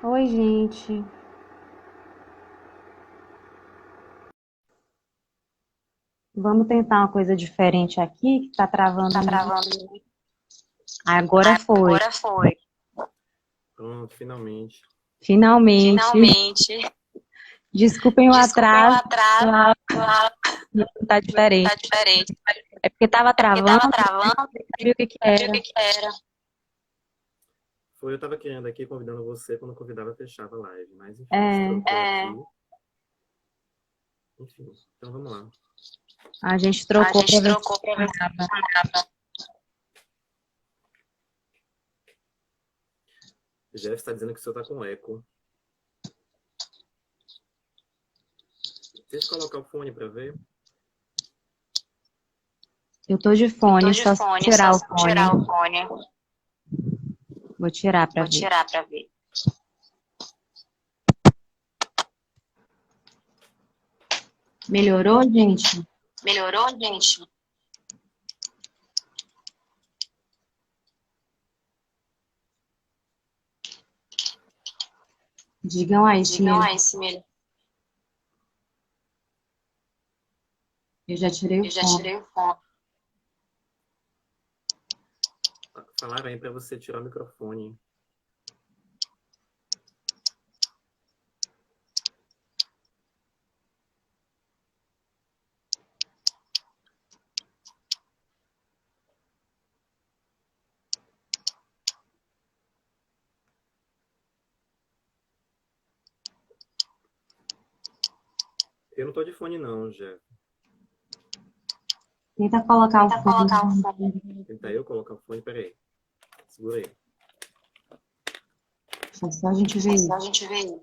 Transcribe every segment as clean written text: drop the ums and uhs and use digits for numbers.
Oi, gente. Vamos tentar uma coisa diferente aqui, que tá travando Tá muito. travando. Agora foi. Agora foi. Pronto, finalmente. Finalmente. Finalmente. Desculpem o Desculpem o atraso, atraso. tá diferente. Tá diferente. É porque tava É porque travando, tava travando, não sabia o que que não sabia o era. que que era. Eu tava querendo aqui, convidando você, quando convidava, fechava a live. Mas enfim, se É, trocou aqui. Enfim, então vamos lá. a gente A trocou pra gente ver se trocou pra ver se funcionava. funcionava. Jeff está dizendo que o seu tá com eco. Deixa eu colocar o fone para ver. Eu tô de Eu tô fone, de só se fone, só tirar o se fone. tirar o fone. Vou tirar pra Vou ver. tirar pra ver. Melhorou, gente? Melhorou, gente? Digam aí se Digam melhorou. aí se melhorou. Eu já tirei o Eu já fone. tirei o fone. Falaram aí para você tirar o microfone. Eu não tô de fone não, Jeff. Tenta colocar o Tenta colocar o fone. fone. Tentar eu colocar o fone, peraí. Segura aí. Só a gente ver É só a isso. gente ver.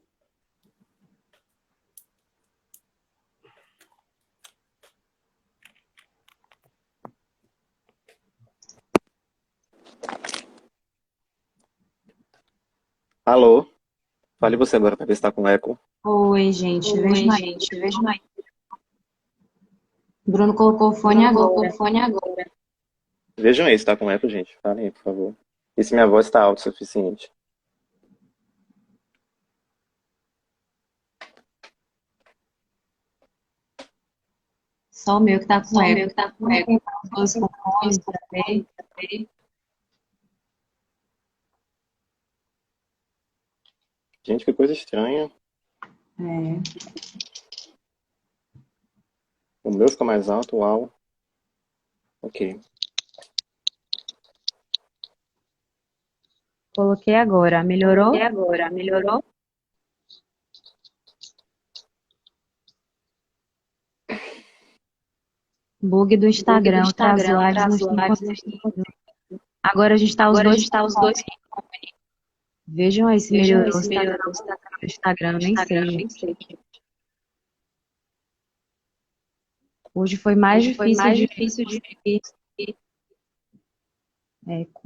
Alô? Fale você agora para ver se tá com eco. Oi, gente. Vejam Oi, aí. gente. Vejam aí. Bruno colocou o fone Bruno colocou o agora. fone agora. Vejam aí se tá com eco, gente. Falem aí, por favor. E se minha voz está alta o suficiente. Só o meu que tá com Só o meu eco. que tá com Vamos eco. tentar os dois com Dois fone com pra fone ver. pra ver. Gente, que coisa estranha. É, O meu fica mais alto, uau. Ok. coloquei agora. Coloquei Melhorou? agora. Melhorou? Bug do Bug do Instagram. Outras Instagram. lives não Outras estão lives não conseguindo. estão conseguindo. Agora a gente tá os Agora a dois gente com tá os fone. dois com fone. Vejam aí se Vejam aí melhorou. se Se tá melhorou. Se travando tá no Instagram, eu no nem Instagram, sei, nem gente. sei. Hoje foi mais Hoje foi difícil mais de difícil de conseguir conseguir. eco.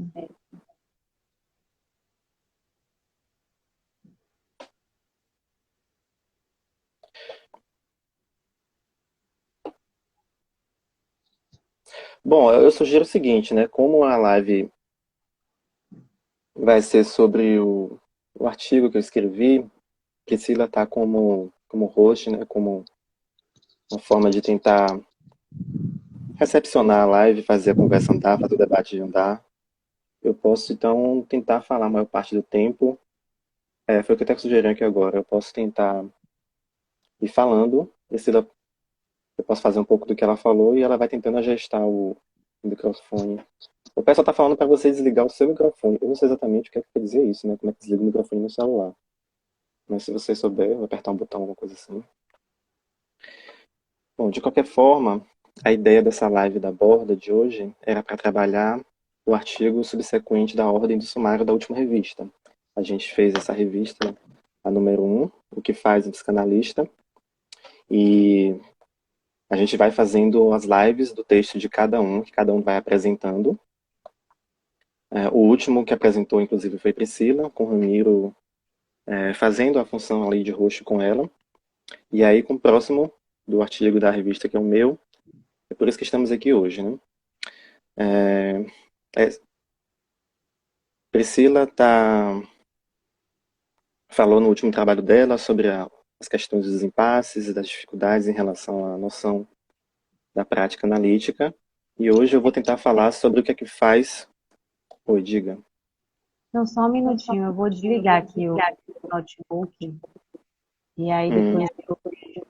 Bom, eu sugiro o seguinte, né? Como a live vai ser sobre o artigo que eu escrevi, Priscila tá como host, né? Como uma forma de tentar recepcionar a live, fazer a conversa andar, fazer o debate andar. Eu posso, então, tentar falar a maior parte do tempo. Foi o que eu até sugeri aqui agora. Eu posso tentar ir falando. Priscila, eu posso fazer um pouco do que ela falou e ela vai tentando ajustar o microfone. O pessoal tá falando para você desligar o seu microfone. Eu não sei exatamente o que é que quer dizer isso, né? Como é que desliga o microfone no celular. Mas se você souber, vou apertar um botão, alguma coisa assim. Bom, de qualquer forma, a ideia dessa live da borda de hoje era para trabalhar o artigo subsequente da ordem do sumário da última revista. A gente fez essa revista, a número um, O que faz o psicanalista, e a gente vai fazendo as lives do texto de cada um, que cada um vai apresentando. O último que apresentou, inclusive, foi Priscila, com o Ramiro fazendo a função ali de host com ela. E aí, com o próximo do artigo da revista, que é o meu, é por isso que estamos aqui hoje, né? É, é, Priscila está falou no último trabalho dela sobre as questões dos impasses e das dificuldades em relação à noção da prática analítica. E hoje eu vou tentar falar sobre o que é que faz... Oi, diga. Então, só um minutinho, eu vou desligar aqui o notebook. E aí Hum, depois o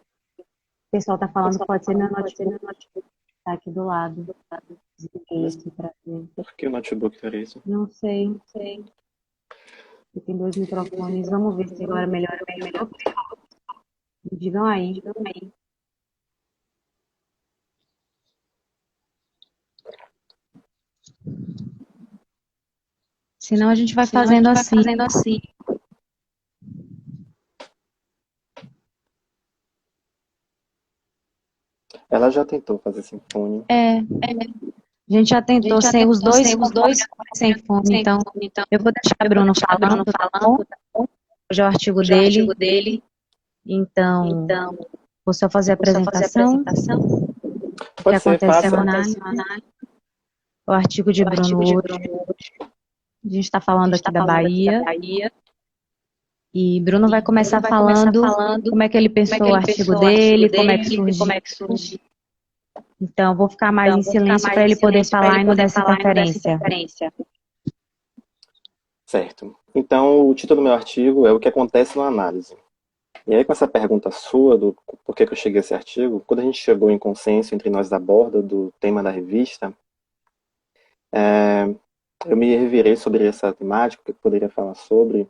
pessoal tá falando que pode ser meu notebook que tá aqui do lado. Desliguei mas aqui para ver. por que o notebook faria isso? Não sei. Tem dois microfones. Vamos ver se agora melhora. Melhorou? Me digam aí. Senão a gente vai fazendo assim. Ela já tentou fazer sinfônia. A gente já tentou sem os dois fones sem fone, então eu vou deixar o Bruno falando, tá bom? Hoje é o artigo dele, então vou só fazer a apresentação, o que Pode ser, acontece faça. na análise, o artigo de Bruno hoje. A gente está falando aqui da Bahia e Bruno vai começar falando como é que ele pensou o artigo dele, como é que surgiu. Então, eu vou ficar mais em silêncio para ele poder falar e não dar essa interferência. Certo. Então, o título do meu artigo é O que acontece na análise. E aí, com essa pergunta sua, do por que eu cheguei a esse artigo, quando a gente chegou em consenso entre nós da borda do tema da revista, eu me revirei sobre essa temática, o que eu poderia falar sobre.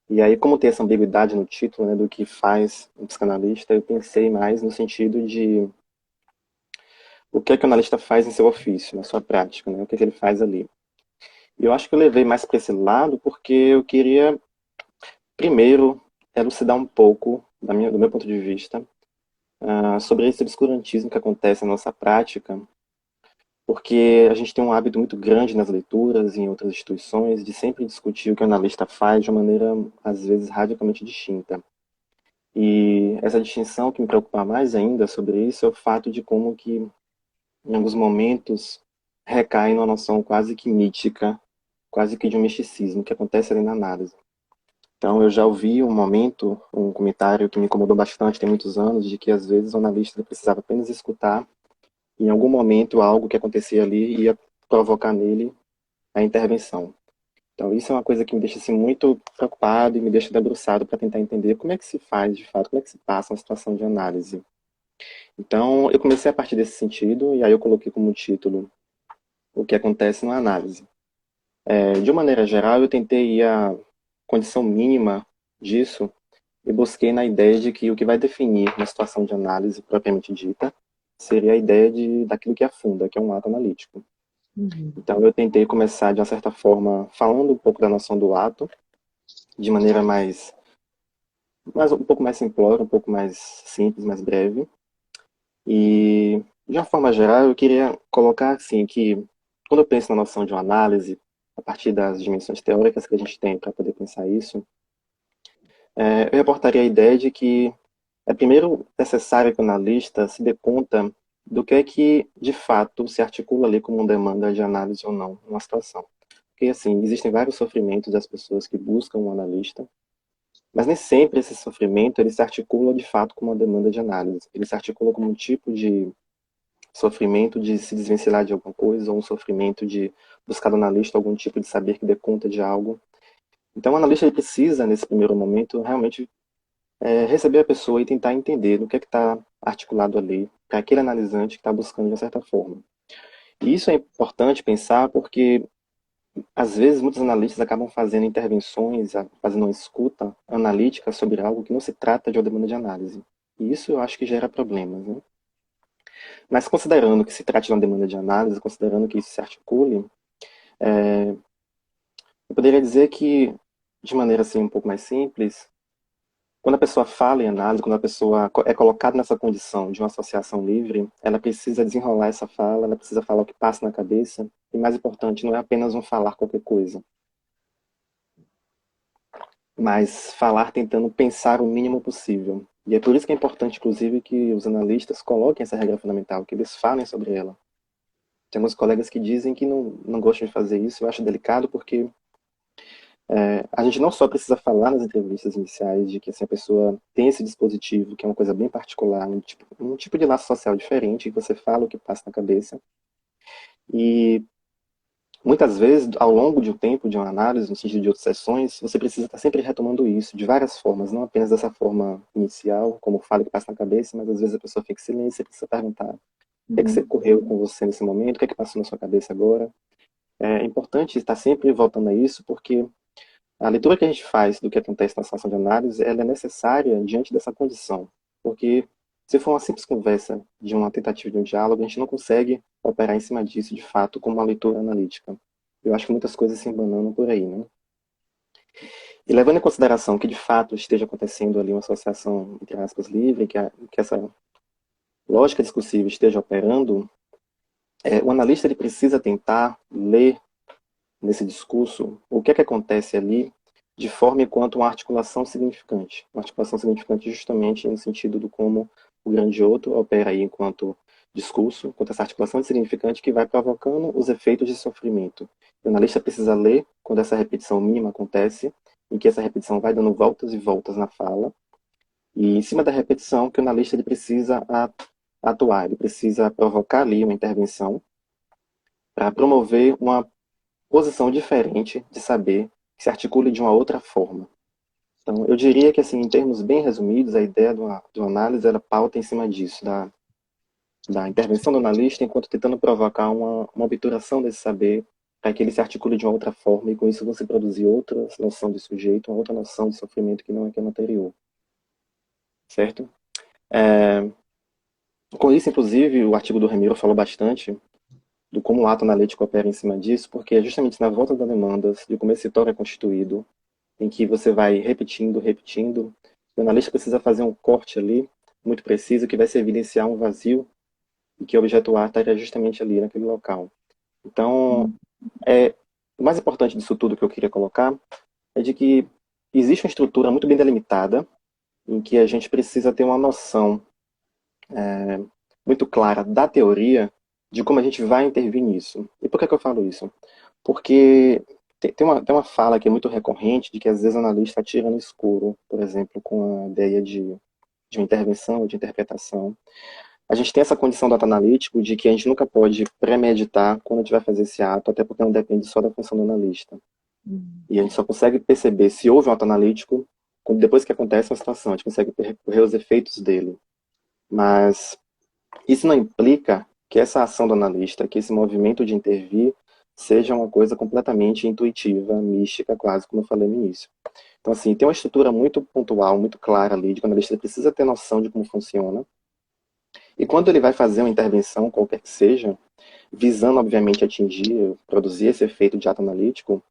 E aí, como tem essa ambiguidade no título, né, do que faz um psicanalista, eu pensei mais no sentido de o que é que o analista faz em seu ofício, na sua prática, né, o que é que ele faz ali. E eu acho que eu levei mais para esse lado porque eu queria, primeiro, elucidar um pouco, do meu ponto de vista, sobre esse obscurantismo que acontece na nossa prática, porque a gente tem um hábito muito grande nas leituras e em outras instituições de sempre discutir o que o analista faz de uma maneira, às vezes, radicalmente distinta. E essa distinção que me preocupa mais ainda sobre isso é o fato de como que, em alguns momentos, recai numa noção quase que mítica, quase que de um misticismo que acontece ali na análise. Então, eu já ouvi um comentário que me incomodou bastante, tem muitos anos, de que às vezes o analista precisava apenas escutar, e em algum momento algo que acontecia ali ia provocar nele a intervenção. Então, isso é uma coisa que me deixa assim, muito preocupado e me deixa debruçado para tentar entender como é que se faz, de fato, como é que se passa uma situação de análise. Então, eu comecei a partir desse sentido, e aí eu coloquei como título o que acontece na análise. De uma maneira geral, eu tentei ir à condição mínima disso e busquei na ideia de que o que vai definir uma situação de análise propriamente dita seria a ideia daquilo que afunda, que é um ato analítico. Então eu tentei começar, de uma certa forma, falando um pouco da noção do ato, de maneira um pouco mais simplória, um pouco mais simples, mais breve. E, de uma forma geral, eu queria colocar assim que, quando eu penso na noção de uma análise, a partir das dimensões teóricas que a gente tem para poder pensar isso, eu reportaria a ideia de que é primeiro necessário que o analista se dê conta do que é que, de fato, se articula ali como uma demanda de análise ou não numa situação. Porque, assim, existem vários sofrimentos das pessoas que buscam um analista, mas nem sempre esse sofrimento ele se articula, de fato, como uma demanda de análise. Ele se articula como um tipo de sofrimento de se desvencilhar de alguma coisa, ou um sofrimento de buscar no analista algum tipo de saber que dê conta de algo. Então, o analista ele precisa, nesse primeiro momento, realmente receber a pessoa e tentar entender no que é que está articulado ali, para aquele analisante que está buscando de uma certa forma. E isso é importante pensar porque, às vezes, muitos analistas acabam fazendo intervenções, fazendo uma escuta analítica sobre algo que não se trata de uma demanda de análise. E isso eu acho que gera problemas, né? Mas considerando que se trata de uma demanda de análise, considerando que isso se articule, eu poderia dizer que, de maneira assim um pouco mais simples, quando a pessoa fala em análise, quando a pessoa é colocada nessa condição de uma associação livre, ela precisa desenrolar essa fala, ela precisa falar o que passa na cabeça, e mais importante, não é apenas um falar qualquer coisa, mas falar tentando pensar o mínimo possível. E é por isso que é importante, inclusive, que os analistas coloquem essa regra fundamental, que eles falem sobre ela. Tem alguns colegas que dizem que não gostam de fazer isso, eu acho delicado porque A gente não só precisa falar nas entrevistas iniciais de que assim, a pessoa tem esse dispositivo, que é uma coisa bem particular, um tipo de laço social diferente, que você fala o que passa na cabeça. E muitas vezes, ao longo de um tempo, de uma análise, no sentido de outras sessões, você precisa estar sempre retomando isso de várias formas, não apenas dessa forma inicial, como fala que passa na cabeça, mas às vezes a pessoa fica em silêncio, você precisa perguntar o que é que você ocorreu com você nesse momento, o que é que passou na sua cabeça agora. É importante estar sempre voltando a isso, porque a leitura que a gente faz do que acontece na situação de análise, ela é necessária diante dessa condição, porque se for uma simples conversa de uma tentativa de um diálogo, a gente não consegue operar em cima disso, de fato, como uma leitura analítica. Eu acho que muitas coisas se embananam por aí, né? E levando em consideração que, de fato, esteja acontecendo ali uma associação, entre aspas, livre, que essa lógica discursiva esteja operando, o analista ele precisa tentar ler nesse discurso o que é que acontece ali de forma enquanto uma articulação significante. Uma articulação significante justamente no sentido do como o grande outro opera aí enquanto discurso, enquanto essa articulação significante que vai provocando os efeitos de sofrimento. O analista precisa ler quando essa repetição mínima acontece, em que essa repetição vai dando voltas e voltas na fala, e em cima da repetição que o analista ele precisa atuar, ele precisa provocar ali uma intervenção para promover uma posição diferente de saber que se articule de uma outra forma. Então, eu diria que, assim, em termos bem resumidos, a ideia de uma análise ela pauta em cima disso, da intervenção do analista enquanto tentando provocar uma obturação desse saber para que ele se articule de uma outra forma e com isso você produzir outra noção de sujeito, uma outra noção de sofrimento que não é aquela anterior. Certo? Com isso, inclusive, o artigo do Remiro falou bastante do como o ato analítico opera em cima disso, porque é justamente na volta das demandas, de como esse tópico é constituído, em que você vai repetindo, repetindo, o analista precisa fazer um corte ali, muito preciso, que vai se evidenciar um vazio, e que o objeto A estaria justamente ali, naquele local. Então, o mais importante disso tudo que eu queria colocar é de que existe uma estrutura muito bem delimitada, em que a gente precisa ter uma noção muito clara da teoria de como a gente vai intervir nisso. E por que eu falo isso? Porque tem uma fala que é muito recorrente de que às vezes o analista atira no escuro, por exemplo, com a ideia de uma intervenção ou de interpretação. A gente tem essa condição do ato analítico de que a gente nunca pode premeditar quando a gente vai fazer esse ato, até porque não depende só da função do analista. E a gente só consegue perceber se houve um ato analítico depois que acontece uma situação, a gente consegue percorrer os efeitos dele. Mas isso não implica que essa ação do analista, que esse movimento de intervir, seja uma coisa completamente intuitiva, mística, quase como eu falei no início. Então, assim, tem uma estrutura muito pontual, muito clara ali, de que o analista precisa ter noção de como funciona. E quando ele vai fazer uma intervenção, qualquer que seja, visando, obviamente, atingir, produzir esse efeito de ato analítico,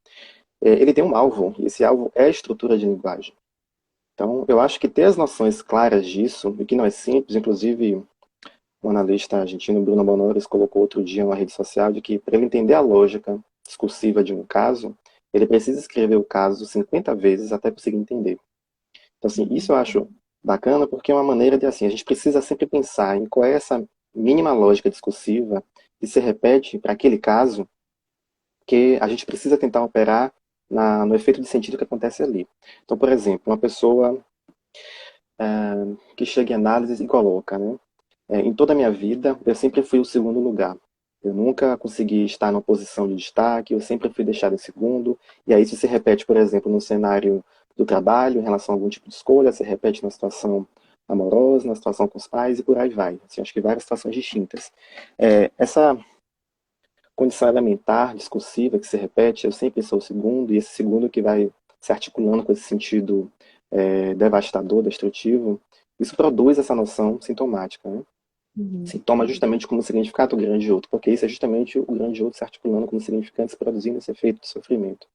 ele tem um alvo, e esse alvo é a estrutura de linguagem. Então, eu acho que ter as noções claras disso, e que não é simples, inclusive um analista argentino, Bruno Bonores, colocou outro dia numa rede social de que para ele entender a lógica discursiva de um caso, ele precisa escrever o caso 50 vezes até conseguir entender. Então, assim, isso eu acho bacana porque é uma maneira de, assim, a gente precisa sempre pensar em qual é essa mínima lógica discursiva que se repete para aquele caso que a gente precisa tentar operar no efeito de sentido que acontece ali. Então, por exemplo, uma pessoa que chega em análise e coloca, né? Em toda a minha vida, eu sempre fui o segundo lugar. Eu nunca consegui estar numa posição de destaque, eu sempre fui deixado em segundo. E aí isso se repete, por exemplo, no cenário do trabalho, em relação a algum tipo de escolha, se repete na situação amorosa, na situação com os pais e por aí vai. Assim, acho que várias situações distintas. Essa condição elementar, discursiva, que se repete, eu sempre sou o segundo, e esse segundo que vai se articulando com esse sentido devastador, destrutivo, isso produz essa noção sintomática, né? Se toma justamente como significado o grande outro, porque isso é justamente o grande outro se articulando como significante, produzindo esse efeito de sofrimento.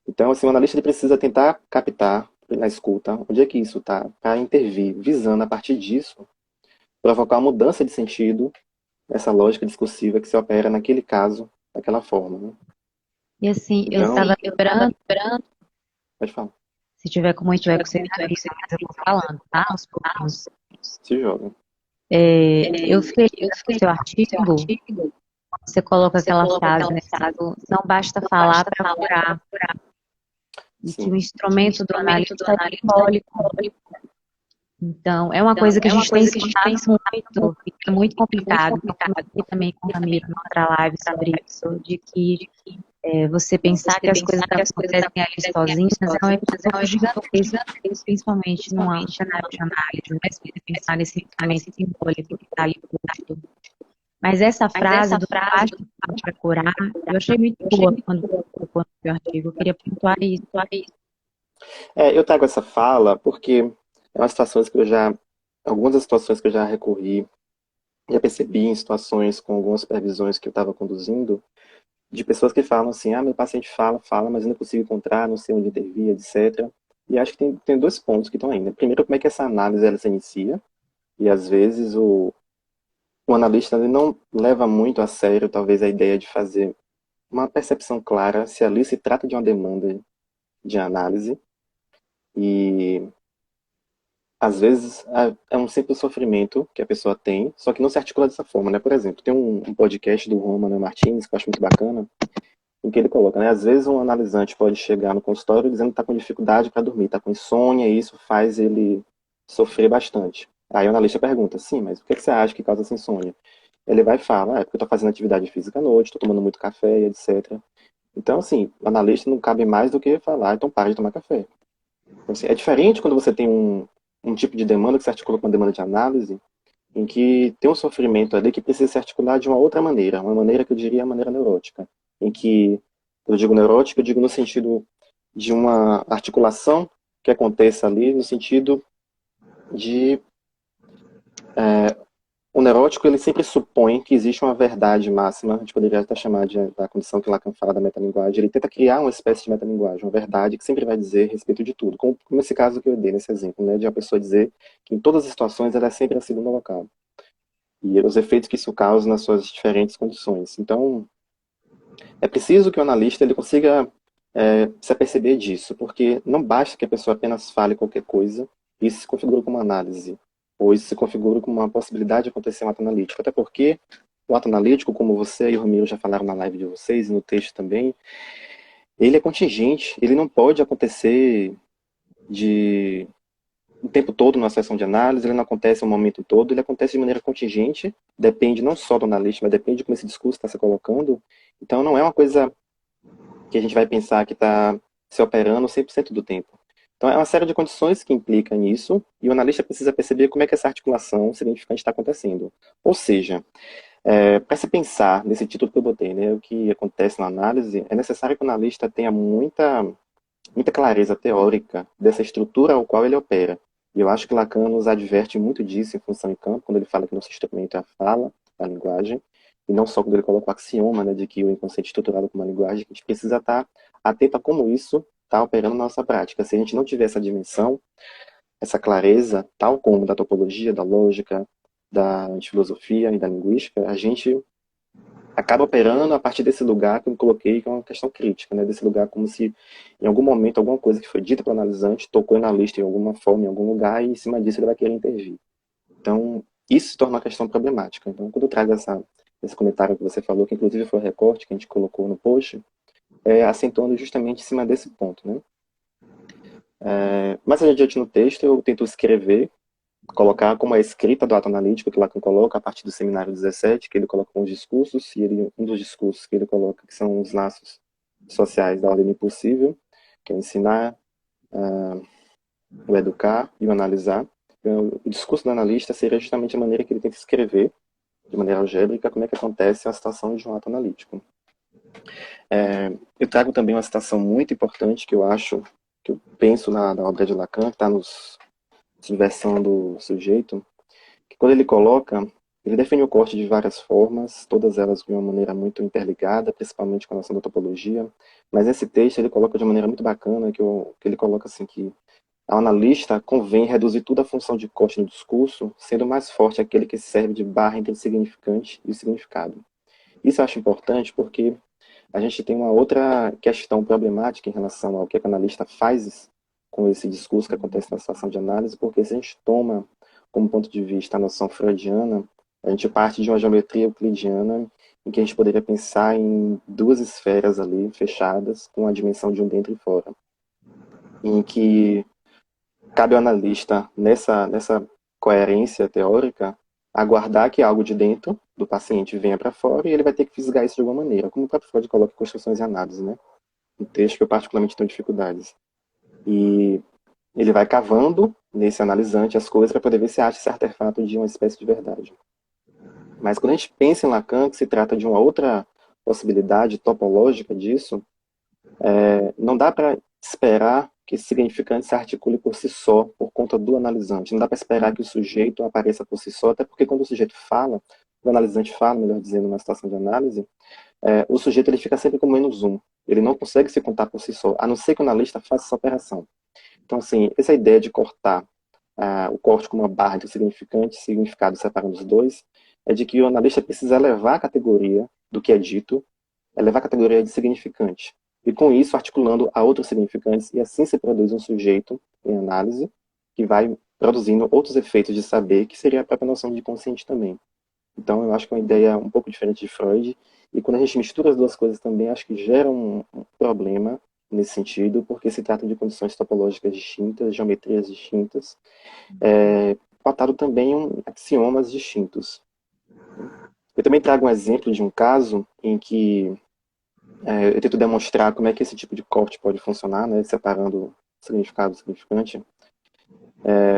Então, assim, o analista ele precisa tentar captar na escuta onde é que isso está, para intervir, visando a partir disso provocar uma mudança de sentido nessa lógica discursiva que se opera naquele caso, daquela forma. Né? E assim, eu Então, estava lembrando, pode falar, se tiver como a gente vai conseguir, eu vou falando, tá? Aos pouquinhos. se joga. Eu fiquei no seu artigo, você coloca aquela frase, né? Não basta falar para curar. e que o sim. instrumento do analista é simbólico. Então, é uma coisa que a gente tem estudado muito, e que é muito complicado, que eu comentei também com o Ramiro na outra live sobre isso, de que você pensar que as coisas acontecem ali sozinhas é um equívoco gigantesco, principalmente num cenário de análise, né? Se você pensar nesse instrumento simbólico que está ali posto. Mas essa frase do plástico para curar, eu achei muito boa quando colocou no seu artigo. Eu queria pontuar isso. Eu trago essa fala porque é uma situações que eu já, algumas das situações que eu já recorri, já percebi em situações com algumas supervisões que eu estava conduzindo, de pessoas que falam assim, meu paciente fala, mas eu não consigo encontrar, não sei onde intervir, etc. E acho que tem dois pontos que estão aí, né? Primeiro, como é que essa análise ela se inicia, e às vezes o analista ele não leva muito a sério, talvez, a ideia de fazer uma percepção clara se ali se trata de uma demanda de análise, e às vezes é um simples sofrimento que a pessoa tem, só que não se articula dessa forma, né? Por exemplo, tem um podcast do Romano Martins, que eu acho muito bacana, em que ele coloca, né? Às vezes um analisante pode chegar no consultório dizendo que está com dificuldade para dormir, está com insônia, e isso faz ele sofrer bastante. Aí o analista pergunta, sim, mas o que você acha que causa essa insônia? Ele vai e fala, é porque eu estou fazendo atividade física à noite, estou tomando muito café, etc. Então, assim, o analista não cabe mais do que falar, então para de tomar café. Então, assim, é diferente quando você tem um tipo de demanda que se articula com uma demanda de análise, em que tem um sofrimento ali que precisa se articular de uma maneira que eu diria a maneira neurótica, em que, eu digo neurótica, eu digo no sentido de uma articulação que aconteça ali, no sentido de o neurótico ele sempre supõe que existe uma verdade máxima, a gente poderia até chamar da condição que Lacan fala da metalinguagem, ele tenta criar uma espécie de metalinguagem, uma verdade que sempre vai dizer a respeito de tudo, como nesse caso que eu dei, nesse exemplo, né, de uma pessoa dizer que em todas as situações ela é sempre a segunda local, e os efeitos que isso causa nas suas diferentes condições. Então, é preciso que o analista ele consiga se aperceber disso, porque não basta que a pessoa apenas fale qualquer coisa, e isso se configura como uma análise, ou isso se configura como uma possibilidade de acontecer um ato analítico. Até porque o ato analítico, como você e o Romero já falaram na live de vocês, e no texto também, ele é contingente, ele não pode acontecer de o tempo todo numa sessão de análise, ele não acontece o momento todo, ele acontece de maneira contingente, depende não só do analista, mas depende de como esse discurso está se colocando. Então não é uma coisa que a gente vai pensar que está se operando 100% do tempo. Então é uma série de condições que implicam nisso, e o analista precisa perceber como é que essa articulação significante está acontecendo. Ou seja, para se pensar nesse título que eu botei, né, o que acontece na análise, é necessário que o analista tenha muita clareza teórica dessa estrutura ao qual ele opera. E eu acho que Lacan nos adverte muito disso em Função e Campo, quando ele fala que nosso instrumento é a fala, a linguagem, e não só quando ele coloca o axioma, né, de que o inconsciente é estruturado como uma linguagem, que a gente precisa estar atento a como isso está operando na nossa prática. Se a gente não tiver essa dimensão, essa clareza, tal como da topologia, da lógica, da filosofia e da linguística, a gente acaba operando a partir desse lugar que eu coloquei, que é uma questão crítica, né? Desse lugar como se, em algum momento, alguma coisa que foi dita para o analisante tocou na lista em alguma forma, em algum lugar, e em cima disso ele vai querer intervir. Então, isso se torna uma questão problemática. Então, quando eu trago esse comentário que você falou, que inclusive foi o recorte que a gente colocou no post, acentuando justamente em cima desse ponto, né? Mais adiante no texto, eu tento escrever, colocar como a escrita do ato analítico que Lacan coloca a partir do seminário 17, que ele coloca uns discursos, e um dos discursos que ele coloca que são os laços sociais da ordem impossível, que é o ensinar, o educar e o analisar. Então, o discurso do analista seria justamente a maneira que ele tenta escrever, de maneira algébrica, como é que acontece a situação de um ato analítico. Eu trago também uma citação muito importante que eu acho, que eu penso na obra de Lacan, que está nos Subversão do Sujeito, que quando ele coloca, ele define o corte de várias formas, todas elas de uma maneira muito interligada, principalmente com a noção da topologia, mas nesse texto ele coloca de uma maneira muito bacana, que ele coloca assim que ao analista convém reduzir toda a função de corte no discurso, sendo mais forte aquele que serve de barra entre o significante e o significado. Isso eu acho importante porque a gente tem uma outra questão problemática em relação ao que o analista faz com esse discurso que acontece na situação de análise, porque se a gente toma como ponto de vista a noção freudiana, a gente parte de uma geometria euclidiana em que a gente poderia pensar em duas esferas ali fechadas com a dimensão de um dentro e fora. em que cabe ao analista, nessa coerência teórica, aguardar que algo de dentro do paciente venha para fora e ele vai ter que fisgar isso de alguma maneira, como o próprio Freud coloca em Construções e Análises, né? Um texto que eu particularmente tenho dificuldades. E ele vai cavando nesse analisante as coisas para poder ver se acha esse artefato de uma espécie de verdade. Mas quando a gente pensa em Lacan, que se trata de uma outra possibilidade topológica disso, não dá para esperar que esse significante se articule por si só, por conta do analisante. Não dá para esperar que o sujeito apareça por si só, até porque quando o sujeito fala, o analisante fala, melhor dizendo, numa situação de análise, o sujeito ele fica sempre com menos um. Ele não consegue se contar por si só, a não ser que o analista faça essa operação. Então, assim, essa ideia de cortar o corte com uma barra entre o significante e significado separando os dois, é de que o analista precisa elevar a categoria do que é dito, elevar a categoria de significante. E com isso, articulando a outros significantes, e assim se produz um sujeito em análise que vai produzindo outros efeitos de saber, que seria a própria noção de consciente também. Então, eu acho que é uma ideia um pouco diferente de Freud, e quando a gente mistura as duas coisas também, acho que gera um problema nesse sentido, porque se trata de condições topológicas distintas, geometrias distintas, pautado também em axiomas distintos. Eu também trago um exemplo de um caso em que eu tento demonstrar como é que esse tipo de corte pode funcionar, né, separando significado do significante,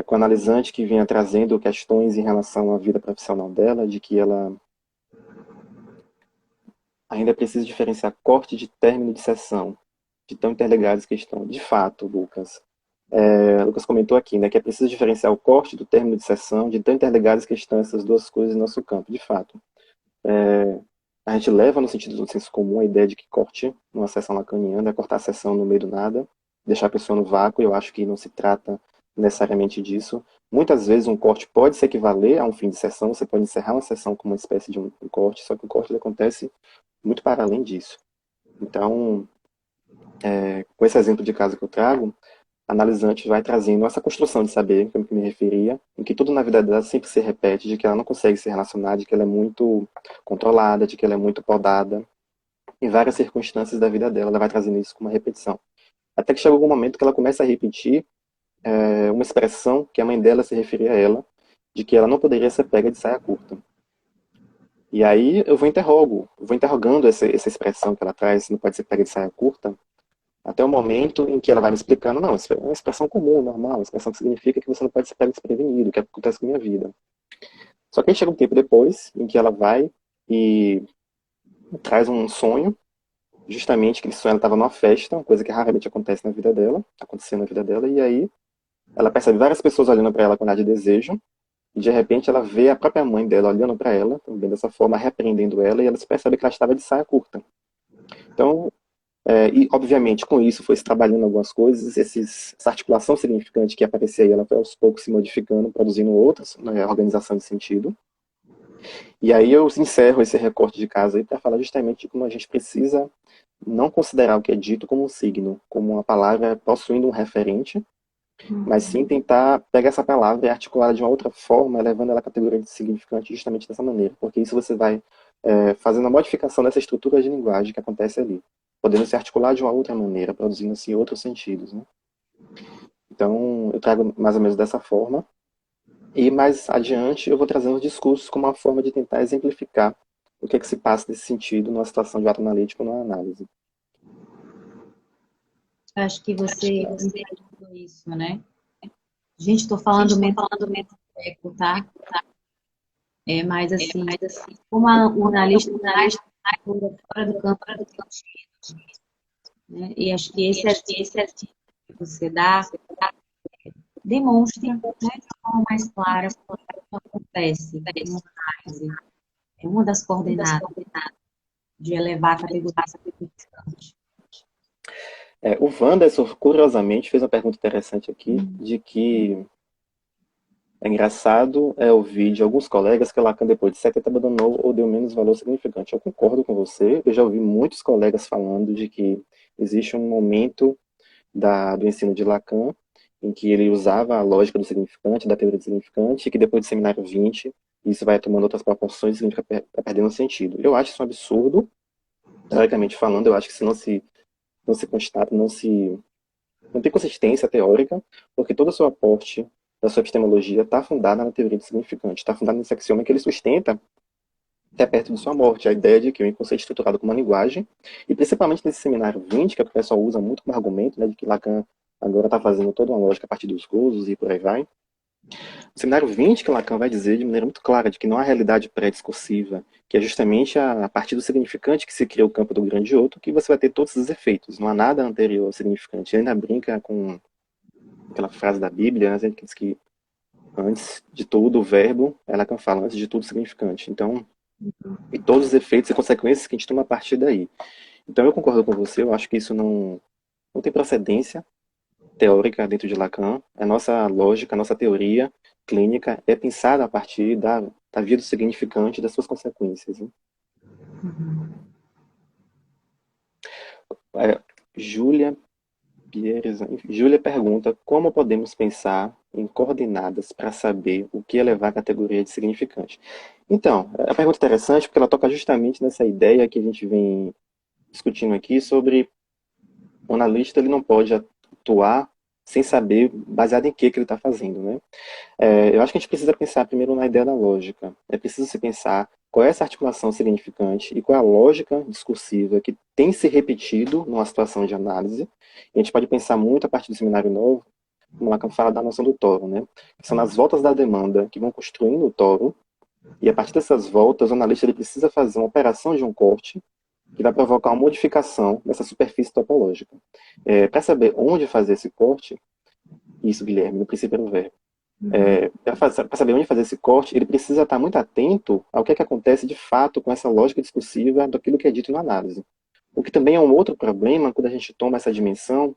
com a analisante que vinha trazendo questões em relação à vida profissional dela, de que ela ainda precisa diferenciar corte de término de sessão, de tão interligados que estão. De fato, Lucas. Lucas comentou aqui, né, que é preciso diferenciar o corte do término de sessão, de tão interligadas que estão essas duas coisas em nosso campo. De fato. A gente leva no sentido do senso comum a ideia de que corte numa sessão lacaniana é cortar a sessão no meio do nada, deixar a pessoa no vácuo. Eu acho que não se trata necessariamente disso. Muitas vezes um corte pode se equivaler a um fim de sessão, você pode encerrar uma sessão com uma espécie de um corte, só que o corte acontece muito para além disso. Então, com esse exemplo de caso que eu trago, a analisante vai trazendo essa construção de saber, como que me referia, em que tudo na vida dela sempre se repete, de que ela não consegue se relacionar, de que ela é muito controlada, de que ela é muito podada. Em várias circunstâncias da vida dela, ela vai trazendo isso com uma repetição. Até que chega algum momento que ela começa a repetir uma expressão que a mãe dela se referia a ela, de que ela não poderia ser pega de saia curta. E aí eu vou interrogando essa expressão que ela traz, não pode ser pega de saia curta, até o momento em que ela vai me explicando, não, isso é uma expressão comum, normal, uma expressão que significa que você não pode ser pego desprevenido, que acontece com a minha vida. Só que aí chega um tempo depois, em que ela vai e traz um sonho, justamente que esse sonho ela estava numa festa, uma coisa que raramente acontece na vida dela, acontecendo na vida dela, e aí ela percebe várias pessoas olhando para ela com olhar de desejo, e de repente ela vê a própria mãe dela olhando para ela, também dessa forma, repreendendo ela, e ela se percebe que ela estava de saia curta. Então, e obviamente com isso foi se trabalhando algumas coisas, essa articulação significante que aparecia aí, ela foi aos poucos se modificando, produzindo outras, né, organização de sentido. E aí eu encerro esse recorte de caso aí para falar justamente de como a gente precisa não considerar o que é dito como um signo, como uma palavra possuindo um referente, mas sim tentar pegar essa palavra e articular de uma outra forma, levando ela à categoria de significante justamente dessa maneira, porque isso você vai fazendo a modificação dessa estrutura de linguagem que acontece ali, podendo se articular de uma outra maneira, produzindo assim outros sentidos, né? Então eu trago mais ou menos dessa forma, e mais adiante eu vou trazendo discursos como uma forma de tentar exemplificar o que é que se passa nesse sentido numa situação de ato analítico ou numa análise. Acho que você enfatizou isso, né? Gente, estou falando mesmo eco, tá? Mas assim, como o analista está fora do campo do sentido, né? E acho que esse é que você dá, demonstra, né, de forma mais clara o que acontece na análise. É uma das coordenadas de elevar a categoria significante. O Wanderson, curiosamente, fez uma pergunta interessante aqui, de que é engraçado ouvir de alguns colegas que Lacan, depois de 70, abandonou ou deu menos valor significante. Eu concordo com você, eu já ouvi muitos colegas falando de que existe um momento do ensino de Lacan em que ele usava a lógica do significante, da teoria do significante, e que depois do seminário 20, isso vai tomando outras proporções e significa perdendo sentido. Eu acho isso um absurdo, teoricamente falando, eu acho que se não se constata, não se Não tem consistência teórica, porque todo o seu aporte da sua epistemologia está fundada na teoria do significante, está fundada nesse axioma que ele sustenta até perto de sua morte, a ideia de que o inconsciente é estruturado como uma linguagem, e principalmente nesse seminário 20, que o pessoal usa muito como argumento, né, de que Lacan agora está fazendo toda uma lógica a partir dos gozos e por aí vai. No seminário 20, que Lacan vai dizer de maneira muito clara de que não há realidade pré-discursiva, que é justamente a partir do significante que se cria o campo do grande outro, que você vai ter todos os efeitos. Não há nada anterior ao significante. Ele ainda brinca com aquela frase da Bíblia, né, que diz que antes de tudo o verbo, Lacan fala, antes de tudo o significante. Então, e todos os efeitos e consequências que a gente toma a partir daí. Então eu concordo com você, eu acho que isso não tem procedência teórica dentro de Lacan. A nossa lógica, a nossa teoria clínica é pensada a partir da via do significante e das suas consequências. Né? Júlia Pieres, Júlia pergunta como podemos pensar em coordenadas para saber o que elevar a categoria de significante. Então, a pergunta é interessante porque ela toca justamente nessa ideia que a gente vem discutindo aqui sobre o analista ele não pode atuar sem saber baseado em que ele está fazendo, né? Eu acho que a gente precisa pensar primeiro na ideia da lógica. É preciso se pensar qual é essa articulação significante e qual é a lógica discursiva que tem se repetido numa situação de análise. E a gente pode pensar muito a partir do seminário novo, como Lacan fala da noção do toro, né? Que são as voltas da demanda que vão construindo o toro, e a partir dessas voltas, o analista ele precisa fazer uma operação de um corte que vai provocar uma modificação dessa superfície topológica. Para saber onde fazer esse corte, isso, Guilherme, no princípio é no verbo. Para saber onde fazer esse corte, ele precisa estar muito atento ao que acontece de fato com essa lógica discursiva daquilo que é dito na análise. O que também é um outro problema quando a gente toma essa dimensão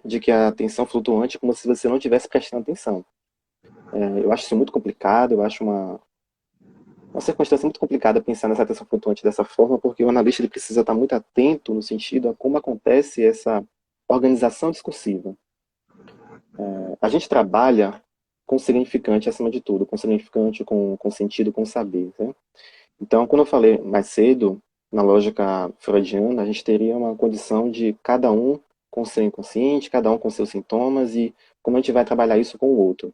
de que a atenção flutuante é como se você não estivesse prestando atenção. Eu acho isso muito complicado, eu acho uma circunstância muito complicada pensar nessa atenção flutuante dessa forma, porque o analista ele precisa estar muito atento no sentido a como acontece essa organização discursiva. A gente trabalha com significante acima de tudo, com significante, com sentido, com saber. Né? Então, quando eu falei mais cedo, na lógica freudiana, a gente teria uma condição de cada um com seu inconsciente, cada um com seus sintomas e como a gente vai trabalhar isso com o outro.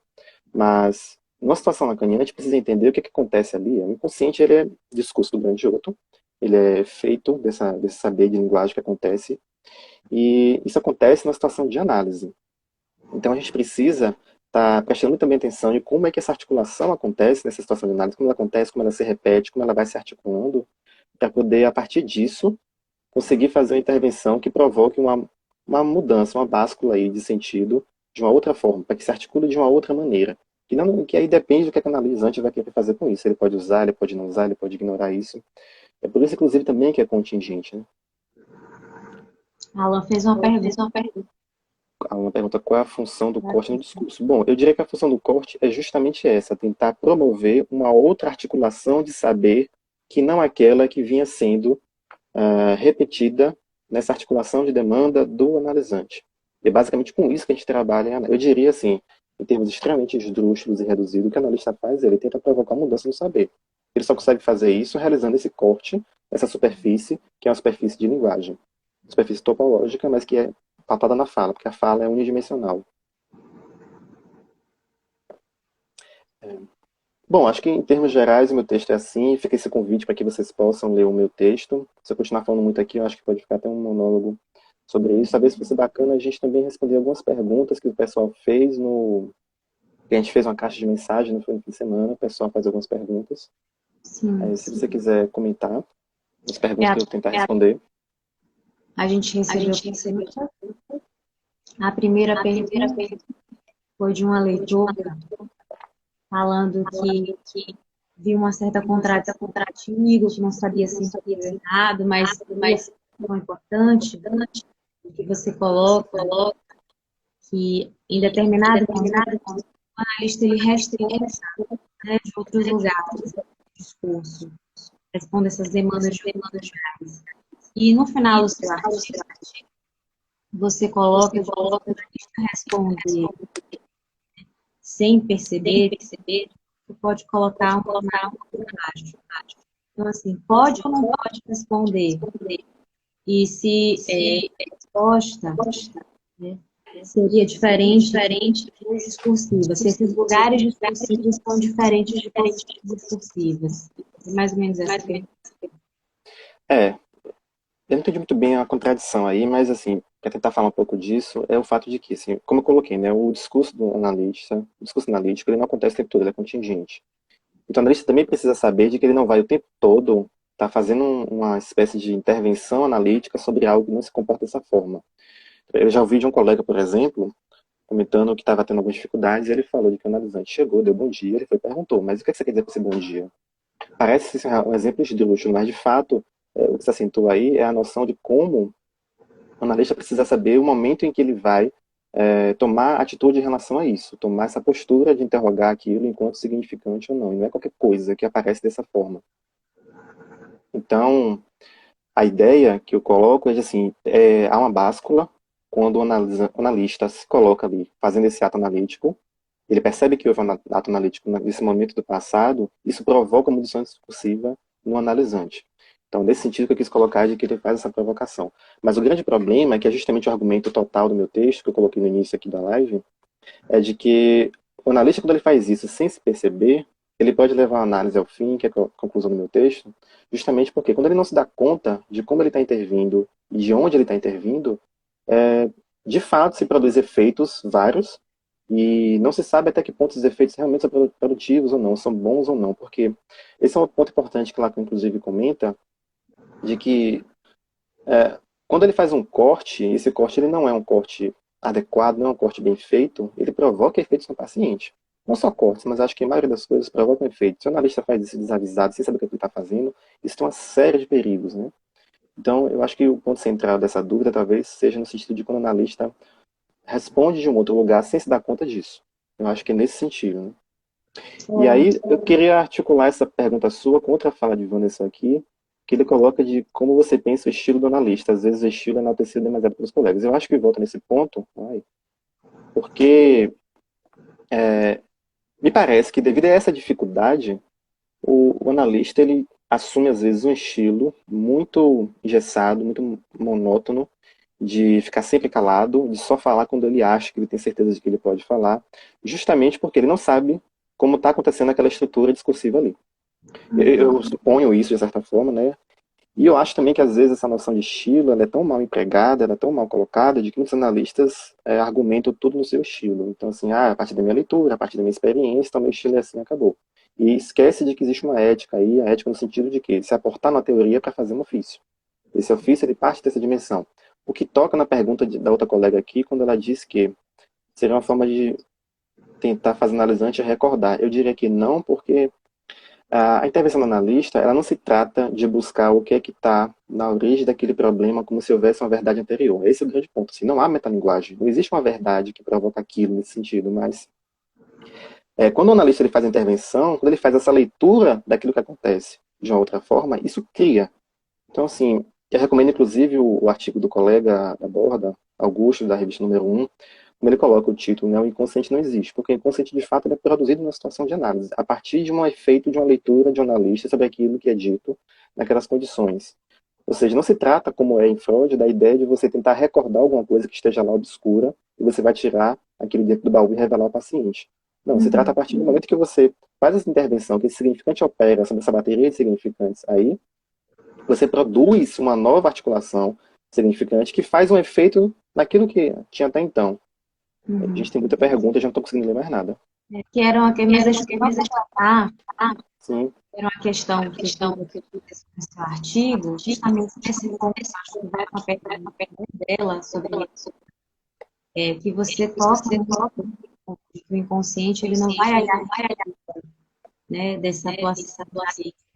Mas, numa situação lacaniana, a gente precisa entender o que acontece ali. O inconsciente ele é discurso do grande outro, ele é feito desse saber de linguagem que acontece, e isso acontece na situação de análise. Então, a gente precisa estar prestando também atenção em como é que essa articulação acontece nessa situação de análise, como ela acontece, como ela se repete, como ela vai se articulando, para poder, a partir disso, conseguir fazer uma intervenção que provoque uma mudança, uma báscula aí de sentido de uma outra forma, para que se articule de uma outra maneira. Que aí depende do que o analisante vai querer fazer com isso. Ele pode usar, ele pode não usar, ele pode ignorar isso. É por isso, inclusive, também que é contingente. Né? Alan fez uma pergunta. Uma pergunta, qual é a função do corte no discurso? Bom, eu diria que a função do corte é justamente essa, tentar promover uma outra articulação de saber que não aquela que vinha sendo repetida nessa articulação de demanda do analisante. E é basicamente com isso que a gente trabalha. Eu diria assim, em termos extremamente esdrúxulos e reduzidos, o que o analista faz, ele tenta provocar mudança no saber. Ele só consegue fazer isso realizando esse corte, essa superfície, que é uma superfície de linguagem. Superfície topológica, mas que é pautada na fala, porque a fala é unidimensional. Bom, acho que em termos gerais o meu texto é assim. Fica esse convite para que vocês possam ler o meu texto. Se eu continuar falando muito aqui, eu acho que pode ficar até um monólogo sobre isso. Talvez fosse bacana a gente também responder algumas perguntas que o pessoal fez a gente fez uma caixa de mensagem no fim de semana. O pessoal faz algumas perguntas. Sim. Aí, se você quiser comentar as perguntas que eu tentar responder. A gente recebeu a primeira pergunta foi de uma leitora falando que viu uma certa contradição contigo, que não sabia se estava errado, mas tão importante que você coloca que em determinado momento o analista ele responde, né, de outros lugares do discurso, responde essas demandas de lugares. E no final do seu artigo, você coloca que o analista responder sem perceber, você pode colocar um embaixo. Então, assim, pode ou não pode responder? E se a resposta Seria diferente das discursivas. Se esses lugares discursivos são diferentes de posições discursivas. É mais ou menos essa questão. É, eu não entendi muito bem a contradição aí, mas assim, para tentar falar um pouco disso, é o fato de que, assim, como eu coloquei, né, o discurso do analista, o discurso analítico, ele não acontece o tempo todo, ele é contingente. Então, o analista também precisa saber de que ele não vai o tempo todo estar fazendo uma espécie de intervenção analítica sobre algo que não se comporta dessa forma. Eu já ouvi de um colega, por exemplo, comentando que estava tendo algumas dificuldades, e ele falou de que o analisante chegou, deu bom dia, ele foi e perguntou, mas o que você quer dizer com esse bom dia? Parece ser um exemplo de luxo, mas de fato, o que se acentua aí é a noção de como o analista precisa saber o momento em que ele vai tomar atitude em relação a isso, tomar essa postura de interrogar aquilo enquanto significante ou não. E não é qualquer coisa que aparece dessa forma. Então, a ideia que eu coloco é de assim, há uma báscula quando o analista se coloca ali fazendo esse ato analítico, ele percebe que houve um ato analítico nesse momento do passado, isso provoca uma mudança discursiva no analisante. Então, nesse sentido que eu quis colocar de que ele faz essa provocação. Mas o grande problema, que é justamente o argumento total do meu texto, que eu coloquei no início aqui da live, é de que o analista, quando ele faz isso sem se perceber, ele pode levar a análise ao fim, que é a conclusão do meu texto, justamente porque quando ele não se dá conta de como ele está intervindo e de onde ele está intervindo, de fato se produz efeitos vários e não se sabe até que ponto esses efeitos realmente são produtivos ou não, são bons ou não, porque esse é um ponto importante que Lacan inclusive comenta, de que quando ele faz um corte, esse corte ele não é um corte adequado, não é um corte bem feito, ele provoca efeitos no paciente. Não só cortes, mas acho que a maioria das coisas provocam efeitos. Se o analista faz isso desavisado, sem saber o que ele está fazendo, isso tem uma série de perigos, né? Então, eu acho que o ponto central dessa dúvida talvez seja no sentido de quando o analista responde de um outro lugar sem se dar conta disso. Eu acho que é nesse sentido, né? E aí, eu queria articular essa pergunta sua com outra fala de Vanessa aqui, que ele coloca de como você pensa o estilo do analista. Às vezes o estilo é enaltecido demasiado pelos colegas. Eu acho que volta nesse ponto, porque me parece que devido a essa dificuldade, o analista ele assume às vezes um estilo muito engessado, muito monótono, de ficar sempre calado, de só falar quando ele acha que ele tem certeza de que ele pode falar, justamente porque ele não sabe como está acontecendo aquela estrutura discursiva ali. Eu suponho isso de certa forma, né? E eu acho também que às vezes essa noção de estilo ela é tão mal empregada, ela é tão mal colocada, de que muitos analistas argumentam tudo no seu estilo. Então, assim, a partir da minha leitura, a partir da minha experiência, então meu estilo é assim, acabou. E esquece de que existe uma ética aí, a ética no sentido de que se aportar na teoria para fazer um ofício. Esse ofício ele parte dessa dimensão. O que toca na pergunta da outra colega aqui, quando ela diz que seria uma forma de tentar fazer o analisante recordar. Eu diria que não, porque a intervenção do analista, ela não se trata de buscar o que é que está na origem daquele problema como se houvesse uma verdade anterior. Esse é o grande ponto. Assim, não há metalinguagem. Não existe uma verdade que provoca aquilo nesse sentido, mas quando o analista ele faz a intervenção, quando ele faz essa leitura daquilo que acontece de uma outra forma, isso cria. Então, assim, eu recomendo inclusive o artigo do colega da Borda, Augusto, da revista número 1, como ele coloca o título, né, o inconsciente não existe, porque o inconsciente de fato ele é produzido numa situação de análise, a partir de um efeito de uma leitura de um analista sobre aquilo que é dito naquelas condições. Ou seja, não se trata, como é em Freud, da ideia de você tentar recordar alguma coisa que esteja lá obscura e você vai tirar aquilo dentro do baú e revelar ao paciente. Não, se trata a partir do momento que você faz essa intervenção, que esse significante opera sobre essa bateria de significantes aí, você produz uma nova articulação significante que faz um efeito naquilo que tinha até então. A gente tem muita pergunta, já não estou conseguindo ler mais nada. Que era uma questão, mas deixa eu completar. Sim. Era uma questão que eu fiz no seu artigo, justamente nesse ponto que vai com a pergunta dela sobre que você toca no ponto de que o inconsciente ele não vai olhar, né, dessa atuação.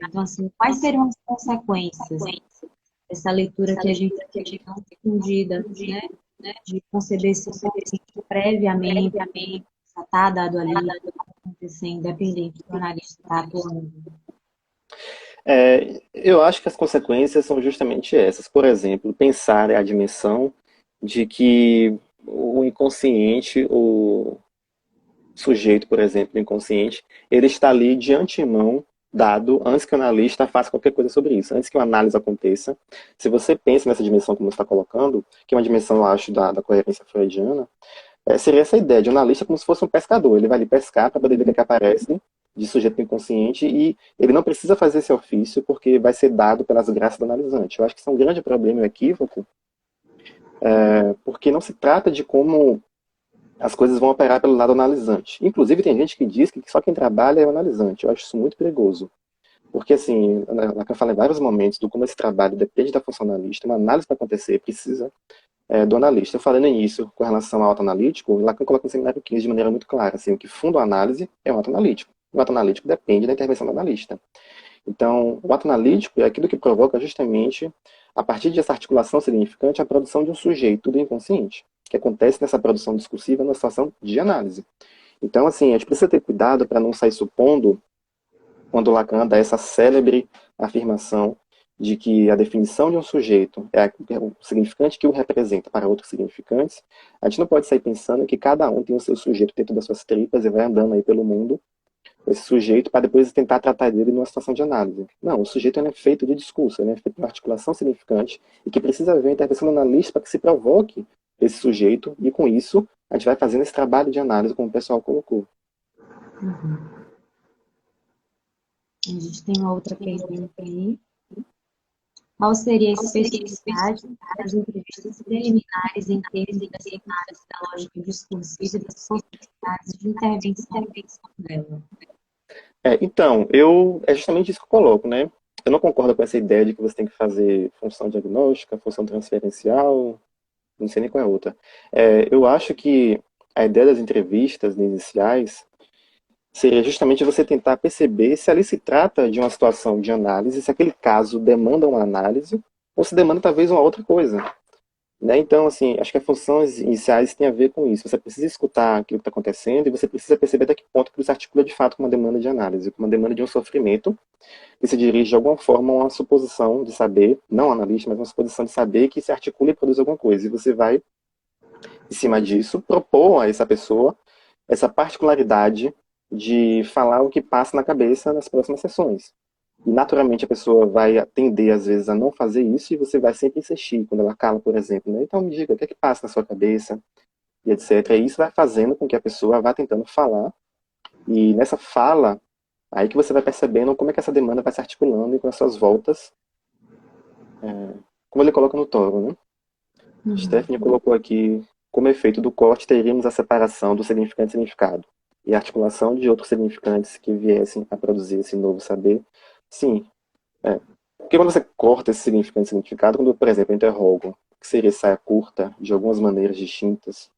Então, assim, quais seriam as consequências dessa leitura que a gente tem tão difundida, né, de conceber esse inconsciente previamente, já está dado ali, acontecer, independente do analista estar atuando? Eu acho que as consequências são justamente essas. Por exemplo, pensar a dimensão de que o inconsciente, o sujeito, por exemplo, inconsciente, ele está ali de antemão dado antes que o analista faça qualquer coisa sobre isso, antes que uma análise aconteça. Se você pensa nessa dimensão como você está colocando, que é uma dimensão, eu acho, da coerência freudiana, seria essa ideia de um analista como se fosse um pescador. Ele vai ali pescar para poder ver o que aparece de sujeito inconsciente e ele não precisa fazer esse ofício porque vai ser dado pelas graças do analisante. Eu acho que isso é um grande problema e um equívoco, porque não se trata de como as coisas vão operar pelo lado analisante. Inclusive, tem gente que diz que só quem trabalha é o analisante. Eu acho isso muito perigoso. Porque, assim, eu falei em vários momentos do como esse trabalho depende da função analista, uma análise para acontecer precisa do analista. Eu falei no início, com relação ao autoanalítico, Lacan coloca no seminário 15 de maneira muito clara, assim, o que funda a análise é o autoanalítico. O autoanalítico depende da intervenção do analista. Então, o autoanalítico é aquilo que provoca justamente, a partir dessa articulação significante, a produção de um sujeito do inconsciente, que acontece nessa produção discursiva numa situação de análise. Então, assim, a gente precisa ter cuidado para não sair supondo, quando Lacan dá essa célebre afirmação de que a definição de um sujeito é o significante que o representa para outros significantes, a gente não pode sair pensando que cada um tem o seu sujeito dentro das suas tripas e vai andando aí pelo mundo, esse sujeito, para depois tentar tratar dele numa situação de análise. Não, o sujeito é feito de discurso, é feito de uma articulação significante e que precisa haver a intervenção do analista para que se provoque esse sujeito e com isso a gente vai fazendo esse trabalho de análise como o pessoal colocou. Uhum. A gente tem uma outra pergunta aí. Qual seria a especificidade das entrevistas preliminares em termos das etapas da lógica discursiva e das possibilidades de intervenção dela? Então, é justamente isso que eu coloco, né? Eu não concordo com essa ideia de que você tem que fazer função diagnóstica, função transferencial, não sei nem qual é a outra. Eu acho que a ideia das entrevistas iniciais seria justamente você tentar perceber se ali se trata de uma situação de análise, se aquele caso demanda uma análise, ou se demanda talvez uma outra coisa. Né? Então, assim, acho que as funções iniciais têm a ver com isso. Você precisa escutar aquilo que está acontecendo e você precisa perceber até que ponto que você articula de fato com uma demanda de análise, com uma demanda de um sofrimento que se dirige de alguma forma a uma suposição de saber, não analista, mas uma suposição de saber que se articula e produz alguma coisa. E você vai, em cima disso, propor a essa pessoa essa particularidade de falar o que passa na cabeça nas próximas sessões. E naturalmente a pessoa vai tender, às vezes, a não fazer isso e você vai sempre insistir, quando ela cala, por exemplo. Né? Então me diga, o que é que passa na sua cabeça? E etc. E isso vai fazendo com que a pessoa vá tentando falar. E nessa fala, aí que você vai percebendo como é que essa demanda vai se articulando e com as suas voltas, como ele coloca no Toro. Né? Stephanie colocou aqui, como efeito do corte, teríamos a separação do significante e significado. E a articulação de outros significantes que viessem a produzir esse novo saber. Sim, porque quando você corta esse significante e significado, quando, por exemplo, eu interrogo que seria saia curta de algumas maneiras distintas,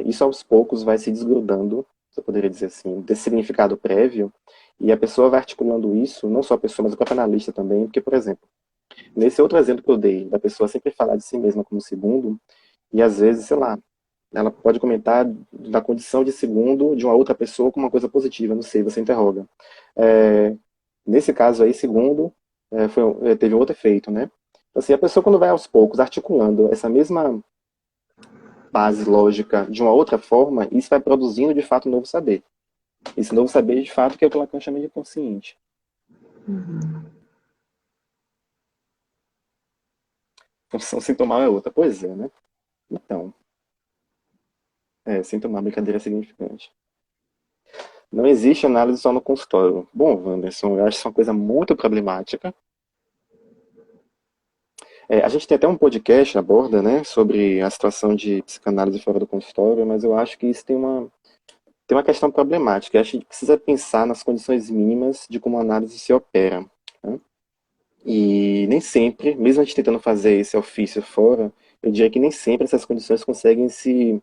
isso aos poucos vai se desgrudando, se eu poderia dizer assim, desse significado prévio, e a pessoa vai articulando isso, não só a pessoa, mas o próprio analista também, porque, por exemplo, nesse outro exemplo que eu dei, da pessoa sempre falar de si mesma como segundo, e às vezes, sei lá, ela pode comentar da condição de segundo de uma outra pessoa como uma coisa positiva, não sei, você interroga. Nesse caso aí, segundo, teve outro efeito, né? Então, assim, a pessoa quando vai aos poucos articulando essa mesma base lógica de uma outra forma, isso vai produzindo de fato um novo saber. Esse novo saber, de fato, que é o que Lacan chama de consciente. Função sintomal é outra. Pois é, né? Então, sintomal, brincadeira significante. Não existe análise só no consultório. Bom, Wanderson, eu acho isso uma coisa muito problemática. A gente tem até um podcast que aborda, né, sobre a situação de psicanálise fora do consultório, mas eu acho que isso tem uma questão problemática. A gente precisa pensar nas condições mínimas de como a análise se opera. Né? E nem sempre, mesmo a gente tentando fazer esse ofício fora, eu diria que nem sempre essas condições conseguem se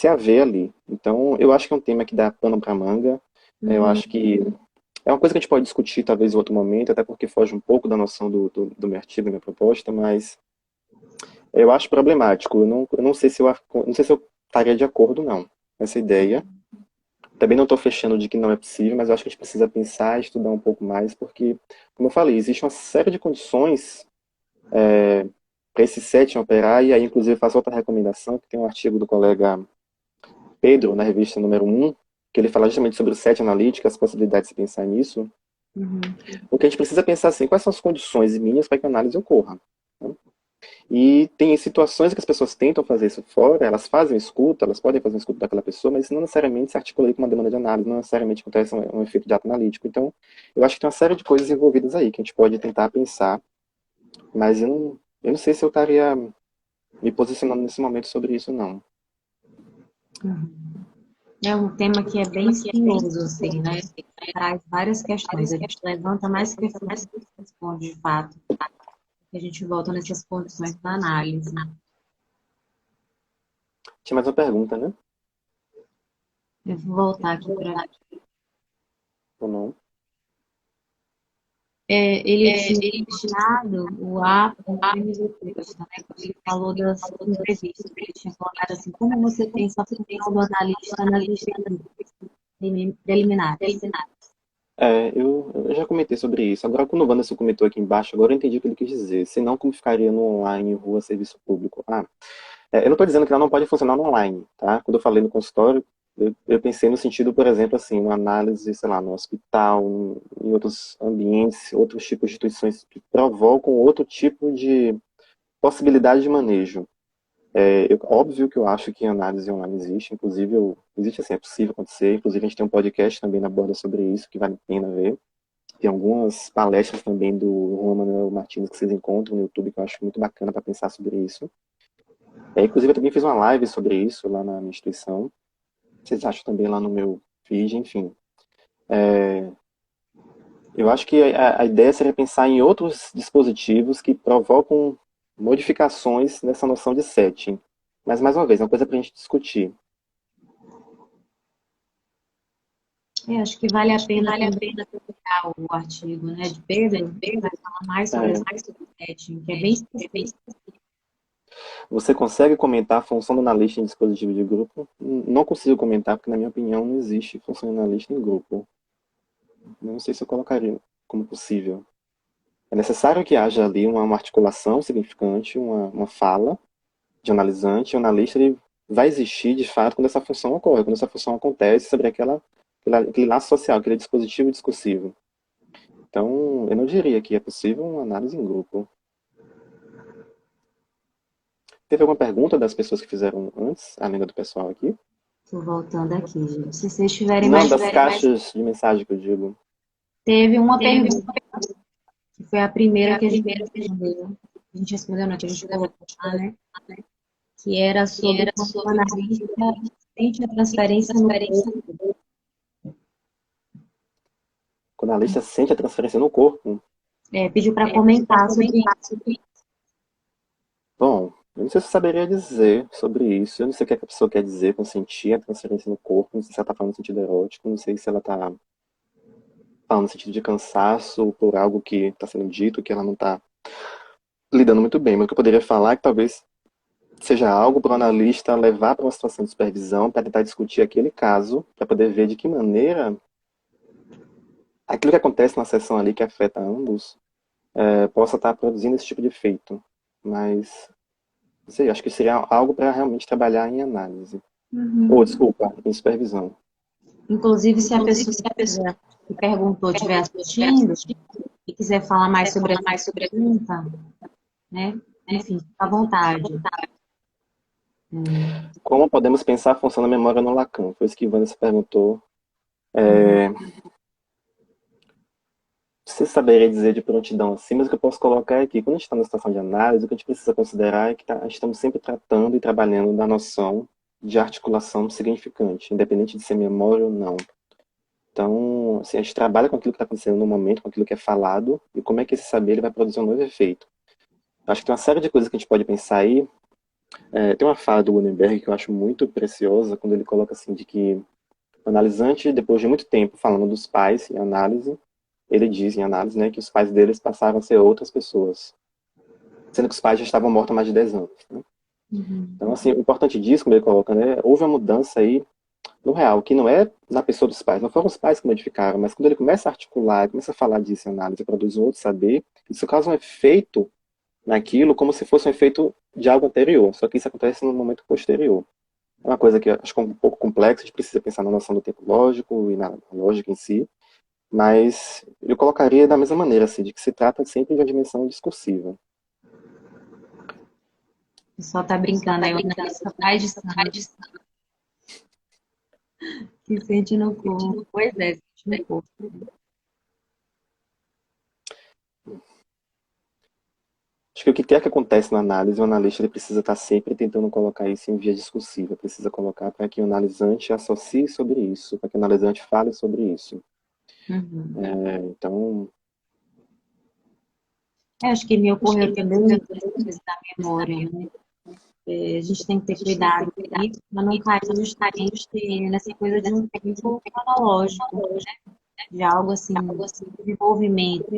haver ali. Então, eu acho que é um tema que dá pano para manga. Eu acho que é uma coisa que a gente pode discutir talvez em outro momento, até porque foge um pouco da noção do meu artigo, da minha proposta, mas eu acho problemático. Eu não sei se eu estaria de acordo, não, com essa ideia. Também não estou fechando de que não é possível, mas eu acho que a gente precisa pensar e estudar um pouco mais, porque, como eu falei, existe uma série de condições para esse setting operar, e aí, inclusive, eu faço outra recomendação, que tem um artigo do colega Pedro, na revista número 1, que ele fala justamente sobre o setting analítico, as possibilidades de pensar nisso. Uhum. O que a gente precisa pensar assim, quais são as condições mínimas para que a análise ocorra, né? E tem situações que as pessoas tentam fazer isso fora, elas fazem escuta, elas podem fazer uma escuta daquela pessoa, mas não necessariamente se articula aí com uma demanda de análise, não necessariamente acontece um efeito de ato analítico. Então, eu acho que tem uma série de coisas envolvidas aí que a gente pode tentar pensar, mas eu não sei se eu estaria me posicionando nesse momento sobre isso, não. Uhum. É um tema que é bem espinhoso, assim, né? Traz várias questões. A gente levanta mais questões do que responde, de fato. E a gente volta nessas condições da análise. Tinha mais uma pergunta, né? Eu vou voltar aqui para. Ou não? Ele tinha mencionado o A com o MVPista, né? Ele falou das entrevistas. Ele tinha colocado assim, como você pensa a função do analista na lista de preliminares? Eu já comentei sobre isso. Agora, quando o Wanderson comentou aqui embaixo, agora eu entendi o que ele quis dizer. Senão, como ficaria no online, rua, serviço público? Eu não estou dizendo que ela não pode funcionar no online, tá? Quando eu falei no consultório, eu pensei no sentido, por exemplo, assim, uma análise, sei lá, no hospital, em outros ambientes, outros tipos de instituições que provocam outro tipo de possibilidade de manejo. Óbvio que eu acho que análise online existe, inclusive existe assim, é possível acontecer, inclusive a gente tem um podcast também na borda sobre isso, que vale a pena ver. Tem algumas palestras também do Juan Manuel Martins que vocês encontram no YouTube, que eu acho muito bacana para pensar sobre isso. Inclusive eu também fiz uma live sobre isso lá na minha instituição, vocês acham também lá no meu feed, enfim. Eu acho que a ideia seria pensar em outros dispositivos que provocam modificações nessa noção de setting. Mas, mais uma vez, é uma coisa para a gente discutir. Acho que vale a pena também publicar o artigo, né, de Pedro, que vai falar mais sobre essa É, setting, que é bem específico. Você consegue comentar a função do analista em dispositivo de grupo? Não consigo comentar, porque, na minha opinião, não existe função de analista em grupo. Não sei se eu colocaria como possível. É necessário que haja ali uma articulação significante, uma fala de analisante. O analista ele vai existir, de fato, quando essa função ocorre, quando essa função acontece sobre aquele laço social, aquele dispositivo discursivo. Então, eu não diria que é possível uma análise em grupo. Teve alguma pergunta das pessoas que fizeram antes, além da do pessoal aqui? Estou voltando aqui, gente. Se vocês tiverem Não, mais, das caixas de mensagem que eu digo. teve uma pergunta, que foi a primeira que a gente respondeu. A gente respondeu, não, que a gente colocou lá, né? Que era sobre como o analista sente a transferência no corpo. Quando a analista sente a transferência no corpo, Pediu para comentar sobre isso. bom, eu não sei se eu saberia dizer sobre isso. Eu não sei o que a pessoa quer dizer com sentir a transferência no corpo. Não sei se ela está falando no sentido erótico. Não sei se ela está falando no sentido de cansaço por algo que está sendo dito, que ela não está lidando muito bem. Mas o que eu poderia falar é que talvez seja algo para o analista levar para uma situação de supervisão para tentar discutir aquele caso, para poder ver de que maneira aquilo que acontece na sessão ali que afeta ambos possa estar produzindo esse tipo de efeito. Mas, não sei, acho que seria algo para realmente trabalhar em análise. Ou, desculpa, em supervisão. Inclusive, se a pessoa que perguntou estiver assistindo e quiser falar mais sobre essa pergunta, né? Enfim, fica à vontade. Como podemos pensar a função da memória no Lacan? Foi isso que Ivana se perguntou. Você saberia dizer de prontidão assim, mas o que eu posso colocar é que quando a gente está na situação de análise, o que a gente precisa considerar é que estamos sempre tratando e trabalhando da noção de articulação significante, independente de ser memória ou não. Então, assim, a gente trabalha com aquilo que está acontecendo no momento, com aquilo que é falado, e como é que esse saber ele vai produzir um novo efeito. Acho que tem uma série de coisas que a gente pode pensar aí. Tem uma fala do Wundenberg que eu acho muito preciosa, quando ele coloca assim, de que o analisante, depois de muito tempo falando dos pais em análise, ele diz em análise, né, que os pais deles passaram a ser outras pessoas, sendo que os pais já estavam mortos há mais de 10 anos. Né? Então, assim, o importante disso, como ele coloca, né, houve uma mudança aí no real, que não é na pessoa dos pais, não foram os pais que modificaram, mas quando ele começa a articular, começa a falar disso em análise, produz um outro saber, isso causa um efeito naquilo como se fosse um efeito de algo anterior, só que isso acontece no momento posterior. É uma coisa que eu acho que é um pouco complexa, a gente precisa pensar na noção do tempo lógico e na lógica em si, Mas eu colocaria da mesma maneira, assim, de que se trata sempre de uma dimensão discursiva. O pessoal tá brincando aí, o analista faz de santo, que sente no corpo. Pois é, sente no corpo. Acho que o que quer que acontece na análise, o analista ele precisa estar sempre tentando colocar isso em via discursiva, precisa colocar para que o analisante associe sobre isso, para que o analisante fale sobre isso. Uhum. Então, Acho que me ocorreu também essa coisa da memória, né? A gente tem que ter cuidado com isso para não cair justamente nessa coisa de um tempo cronológico, de algo assim, desenvolvimento.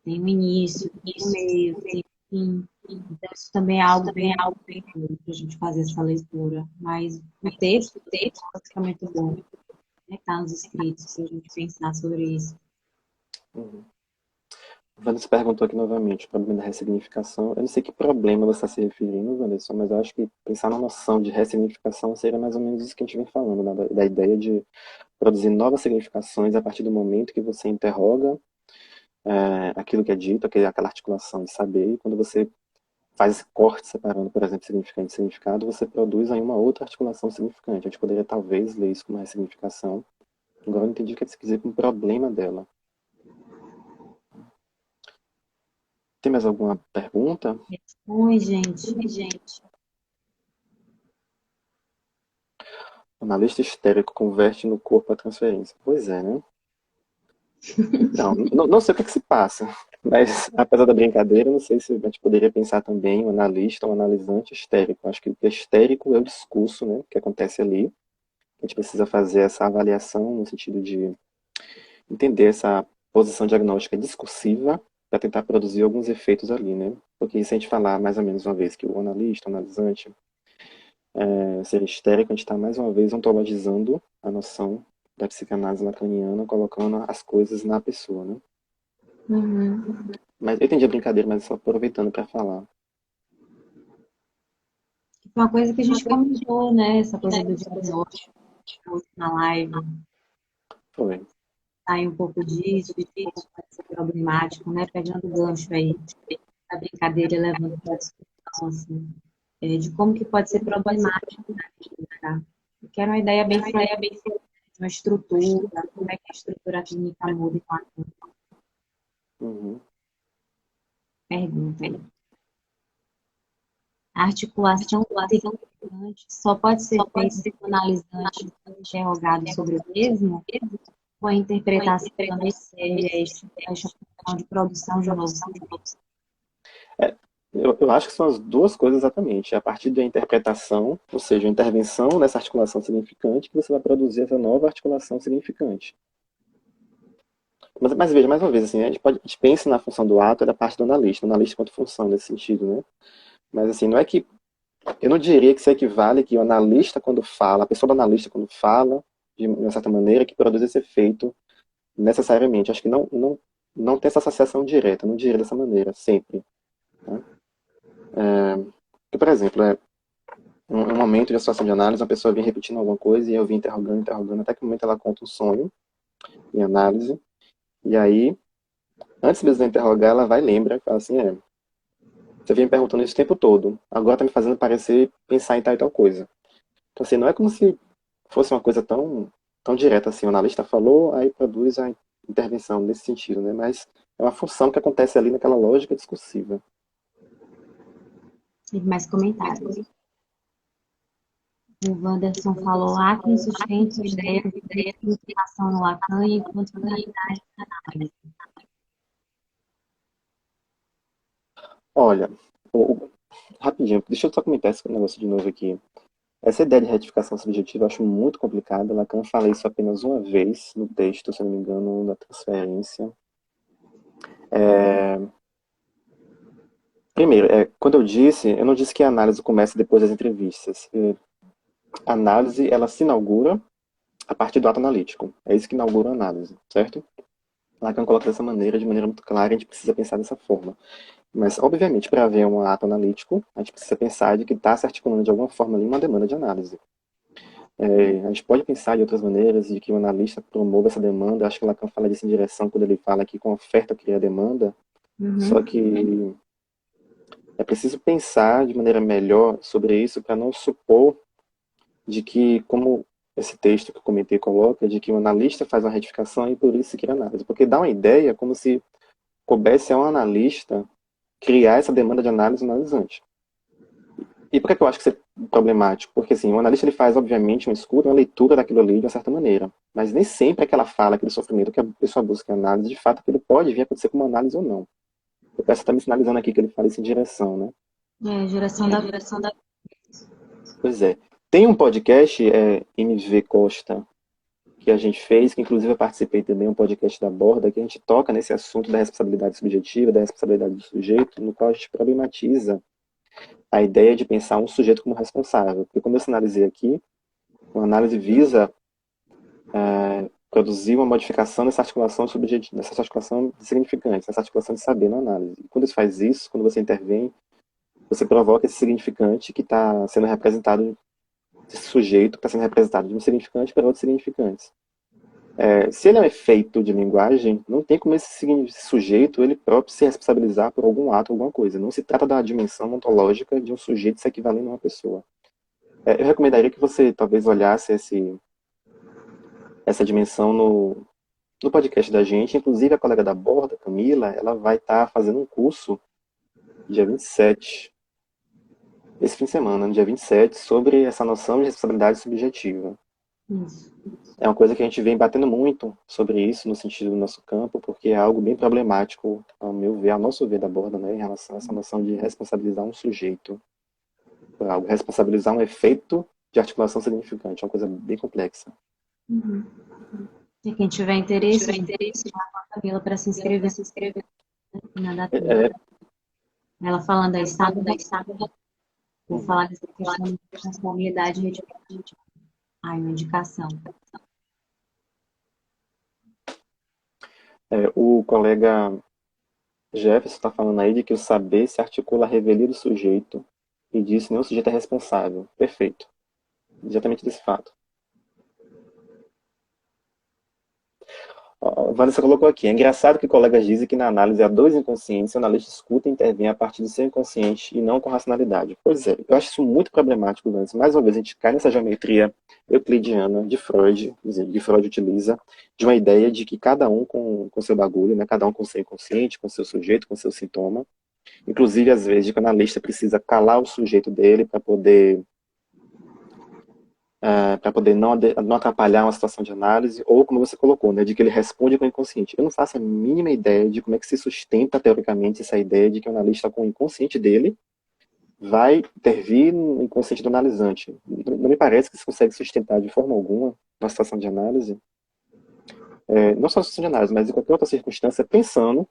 Tem um início, tem um meio, tem um fim. Então, isso também é algo bem para a gente fazer essa leitura. Mas o texto é muito bom, né? Está nos escritos, para a gente pensar sobre isso. uhum. Vanessa perguntou aqui novamente, o problema da ressignificação. Eu não sei que problema você está se referindo, Vanessa, mas eu acho que pensar na noção de ressignificação seria mais ou menos isso que a gente vem falando, né? Da ideia de produzir novas significações a partir do momento que você interroga aquilo que é dito, aquela articulação de saber, e quando você faz esse corte separando, por exemplo, significante e significado, você produz aí uma outra articulação significante. A gente poderia talvez ler isso como ressignificação. Agora eu não entendi o que você quer dizer com o problema dela. Tem mais alguma pergunta? Oi, gente. O analista histérico converte no corpo a transferência. Pois é, né? Então, não sei o que que se passa, mas apesar da brincadeira, não sei se a gente poderia pensar também um analista ou um analisante histérico. Acho que o que é histérico é o discurso, né, que acontece ali. A gente precisa fazer essa avaliação no sentido de entender essa posição diagnóstica discursiva para tentar produzir alguns efeitos ali, né? Porque se a gente falar mais ou menos uma vez que o analista, o analisante, ser histérico, a gente está mais uma vez ontologizando a noção da psicanálise lacaniana, colocando as coisas na pessoa, né? Uhum. Mas eu entendi a brincadeira, mas só aproveitando para falar. Uma coisa que a gente comentou, né? Essa coisa do diagnóstico na live. Foi. Sair um pouco disso, de como pode ser problemático, né? Pegando o gancho aí da brincadeira e levando para a discussão, assim, de como que pode ser problemático, tá? Eu quero uma ideia bem clara de uma estrutura, como é que a estrutura clínica muda com a Uhum. pergunta aí. A articulação significante só pode ser feita se o analisante interrogado sobre o mesmo, ou a interpretação também serve a esta função de produção de novos significados. Eu acho que são as duas coisas exatamente. A partir da interpretação, ou seja, a intervenção nessa articulação significante, que você vai produzir essa nova articulação significante. Mas veja, mais uma vez, assim, a gente pensa na função do ato da parte do analista, o analista quanto função nesse sentido, né? Mas assim, não é que eu não diria que isso equivale que o analista quando fala, a pessoa do analista quando fala, de uma certa maneira, que produz esse efeito necessariamente. Acho que não tem essa associação direta, não diria dessa maneira, sempre. Tá? Porque, por exemplo, um momento de associação de análise, uma pessoa vem repetindo alguma coisa e eu vim interrogando, até que no momento ela conta um sonho em análise, e aí, antes mesmo de eu interrogar, ela vai e lembra, e fala assim, você vem me perguntando isso o tempo todo, agora tá me fazendo parecer pensar em tal e tal coisa. Então, assim, não é como se fosse uma coisa tão direta assim, o analista falou, aí produz a intervenção nesse sentido, né? Mas é uma função que acontece ali naquela lógica discursiva. Teve mais comentários. O Wanderson falou: há quem sustente a ideia de significação no Lacan enquanto finalidade da análise. Olha, rapidinho, deixa eu só comentar esse negócio de novo aqui. Essa ideia de retificação subjetiva eu acho muito complicada. Lacan fala isso apenas uma vez no texto, se não me engano, da transferência. Primeiro, quando eu não disse que a análise começa depois das entrevistas. A análise, ela se inaugura a partir do ato analítico. É isso que inaugura a análise, certo? Lacan coloca dessa maneira, de maneira muito clara, a gente precisa pensar dessa forma. Mas, obviamente, para haver um ato analítico, a gente precisa pensar de que está se articulando de alguma forma ali uma demanda de análise. A gente pode pensar de outras maneiras de que o analista promova essa demanda. Acho que Lacan fala disso em direção quando ele fala que com a oferta cria a demanda. Só que é preciso pensar de maneira melhor sobre isso para não supor de que, como esse texto que eu comentei coloca, de que o analista faz uma retificação e por isso se cria análise. Porque dá uma ideia como se coubesse a um analista criar essa demanda de análise no analisante. E por que eu acho que isso é problemático? Porque assim, o analista ele faz, obviamente, uma escuta, uma leitura daquilo ali de uma certa maneira. Mas nem sempre aquela fala, aquele sofrimento que a pessoa busca em análise, de fato, aquilo pode vir a acontecer como análise ou não. O Peça está me sinalizando aqui que ele fala isso em direção, né? Direção da. Pois é. Tem um podcast, MV Costa, que a gente fez, que inclusive eu participei também, um podcast da Borda, que a gente toca nesse assunto da responsabilidade subjetiva, da responsabilidade do sujeito, no qual a gente problematiza a ideia de pensar um sujeito como responsável. Porque como eu sinalizei aqui, uma análise visa produzir uma modificação nessa articulação subjetiva, nessa articulação de significantes, nessa articulação de saber na análise. E quando você faz isso, quando você intervém, você provoca esse significante que está sendo representado, esse sujeito que está sendo representado de um significante para outros significantes. Se ele é um efeito de linguagem, não tem como esse sujeito ele próprio se responsabilizar por algum ato, alguma coisa. Não se trata da dimensão ontológica de um sujeito se equivalendo a uma pessoa. Eu recomendaria que você talvez olhasse essa dimensão no podcast da gente. Inclusive a colega da Borda, Camila, ela vai estar fazendo um curso dia 27, esse fim de semana, no dia 27, sobre essa noção de responsabilidade subjetiva. Isso. É uma coisa que a gente vem batendo muito sobre isso no sentido do nosso campo, porque é algo bem problemático, ao meu ver, ao nosso ver da Borda, né, em relação a essa noção de responsabilizar um sujeito por algo, responsabilizar um efeito de articulação significante, é uma coisa bem complexa. E quem tiver interesse, chama a Camila para se inscrever. Na data. Ela falando aí, sábado, vou falar dessa questão de responsabilidade retificativa. Uma indicação. O colega Jefferson está falando aí de que o saber se articula a revelia do sujeito e disso nenhum sujeito é responsável. Perfeito. Exatamente desse fato. A Vanessa colocou aqui. É engraçado que colegas dizem que na análise há dois inconscientes, o analista escuta e intervém a partir do seu inconsciente e não com racionalidade. Pois é, eu acho isso muito problemático, Vanessa. Mais uma vez, a gente cai nessa geometria euclidiana de Freud, que Freud utiliza, de uma ideia de que cada um com seu bagulho, né? Cada um com seu inconsciente, com seu sujeito, com seu sintoma. Inclusive, às vezes, de que o analista precisa calar o sujeito dele para poder não atrapalhar uma situação de análise, ou como você colocou, né, de que ele responde com o inconsciente. Eu não faço a mínima ideia de como é que se sustenta teoricamente essa ideia de que o analista com o inconsciente dele vai intervir no inconsciente do analisante. Não me parece que se consegue sustentar de forma alguma uma situação de análise, não só na situação de análise, mas em qualquer outra circunstância, pensando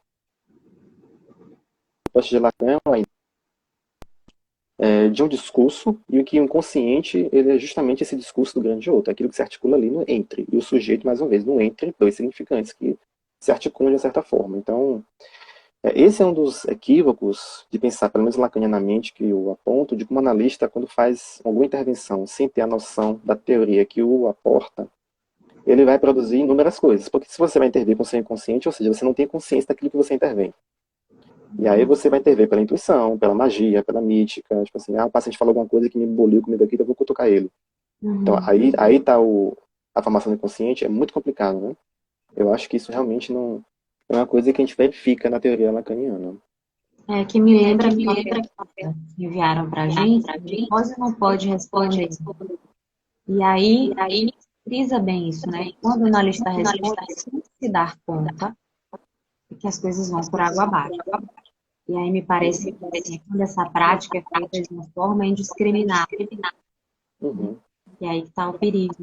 de Lacan, de um discurso, e o que o inconsciente ele é justamente esse discurso do grande outro, aquilo que se articula ali no entre, e o sujeito, mais uma vez, no entre dois significantes que se articulam de uma certa forma. Então, esse é um dos equívocos de pensar, pelo menos lacanianamente, que eu aponto, de como o analista, quando faz alguma intervenção sem ter a noção da teoria que o aporta, ele vai produzir inúmeras coisas, porque se você vai intervir com o seu inconsciente, ou seja, você não tem consciência daquilo que você intervém. E aí você vai intervir pela intuição, pela magia, pela mítica, tipo assim, o paciente falou alguma coisa que me emboliu comigo aqui, então eu vou cutucar ele. Então aí tá a formação do inconsciente, é muito complicado, né? Eu acho que isso realmente não é uma coisa que a gente verifica na teoria lacaniana. Que me lembra que enviaram pra gente, ele pode ou não pode responder. E aí frisa bem isso, né? Quando o analista responde, sem se dar conta que as coisas vão por água abaixo. E aí me parece que assim, quando essa prática é feita de uma forma indiscriminada. E aí que está o perigo.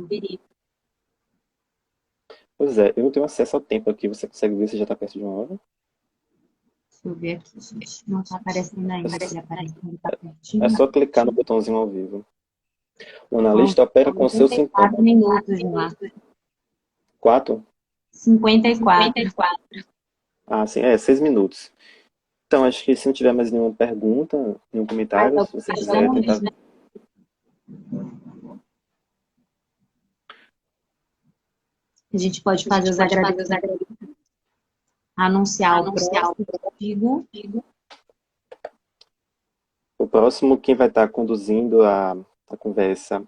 Pois é, eu não tenho acesso ao tempo aqui, você consegue ver se já está perto de 1 hora? Deixa eu ver aqui, gente. Não está aparecendo ainda. Se aparecendo, tá pertinho. É só clicar no botãozinho ao vivo. O analista opera com seus sintomas. 4 minutos já. 4? 54. Ah, sim, 6 minutos. Então, acho que se não tiver mais nenhuma pergunta, nenhum comentário, se você quiser tentar... A gente pode fazer os agradecimentos, anunciar o próximo artigo. O próximo, quem vai estar conduzindo a conversa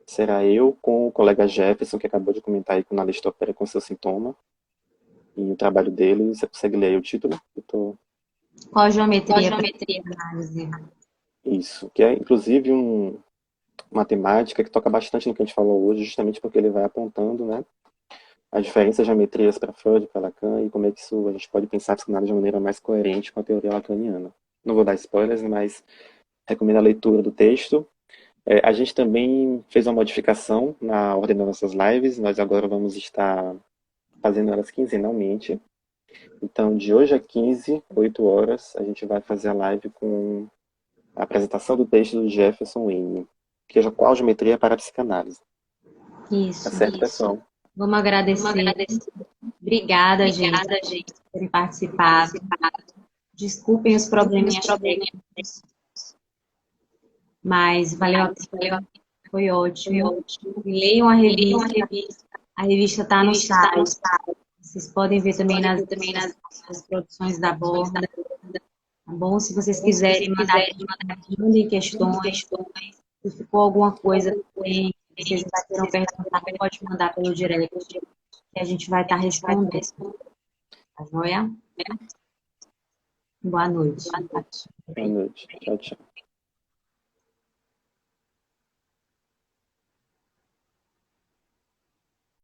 será eu com o colega Jefferson, que acabou de comentar aí que o analista opera com seu sintoma. E o trabalho dele, você consegue ler aí o título? Qual a geometria para análise? Isso, que é inclusive uma temática que toca bastante no que a gente falou hoje, justamente porque ele vai apontando, né, as diferentes geometrias para Freud, para Lacan, e como é que isso a gente pode pensar a psicanálise de uma maneira mais coerente com a teoria lacaniana. Não vou dar spoilers, mas recomendo a leitura do texto. A gente também fez uma modificação na ordem das nossas lives, nós agora vamos estar fazendo elas quinzenalmente. Então, de hoje a 15, 8 horas, a gente vai fazer a live com a apresentação do texto do Jefferson Wayne, que é qual geometria para a psicanálise. Isso. Tá certo, pessoal? Vamos agradecer. Obrigada, gente, por terem participado. Desculpem os probleminhas técnicos, mas valeu a pena. Foi ótimo. E leiam a revista. A revista está no site. Vocês podem ver também nas produções da Borda. Tá bom? Se vocês quiserem mandem questões. Se ficou alguma coisa também, vocês ainda queiram perguntar, pode mandar pelo direct, que a gente vai estar respondendo. Tá joia? Boa noite. Boa noite. Tchau, tchau.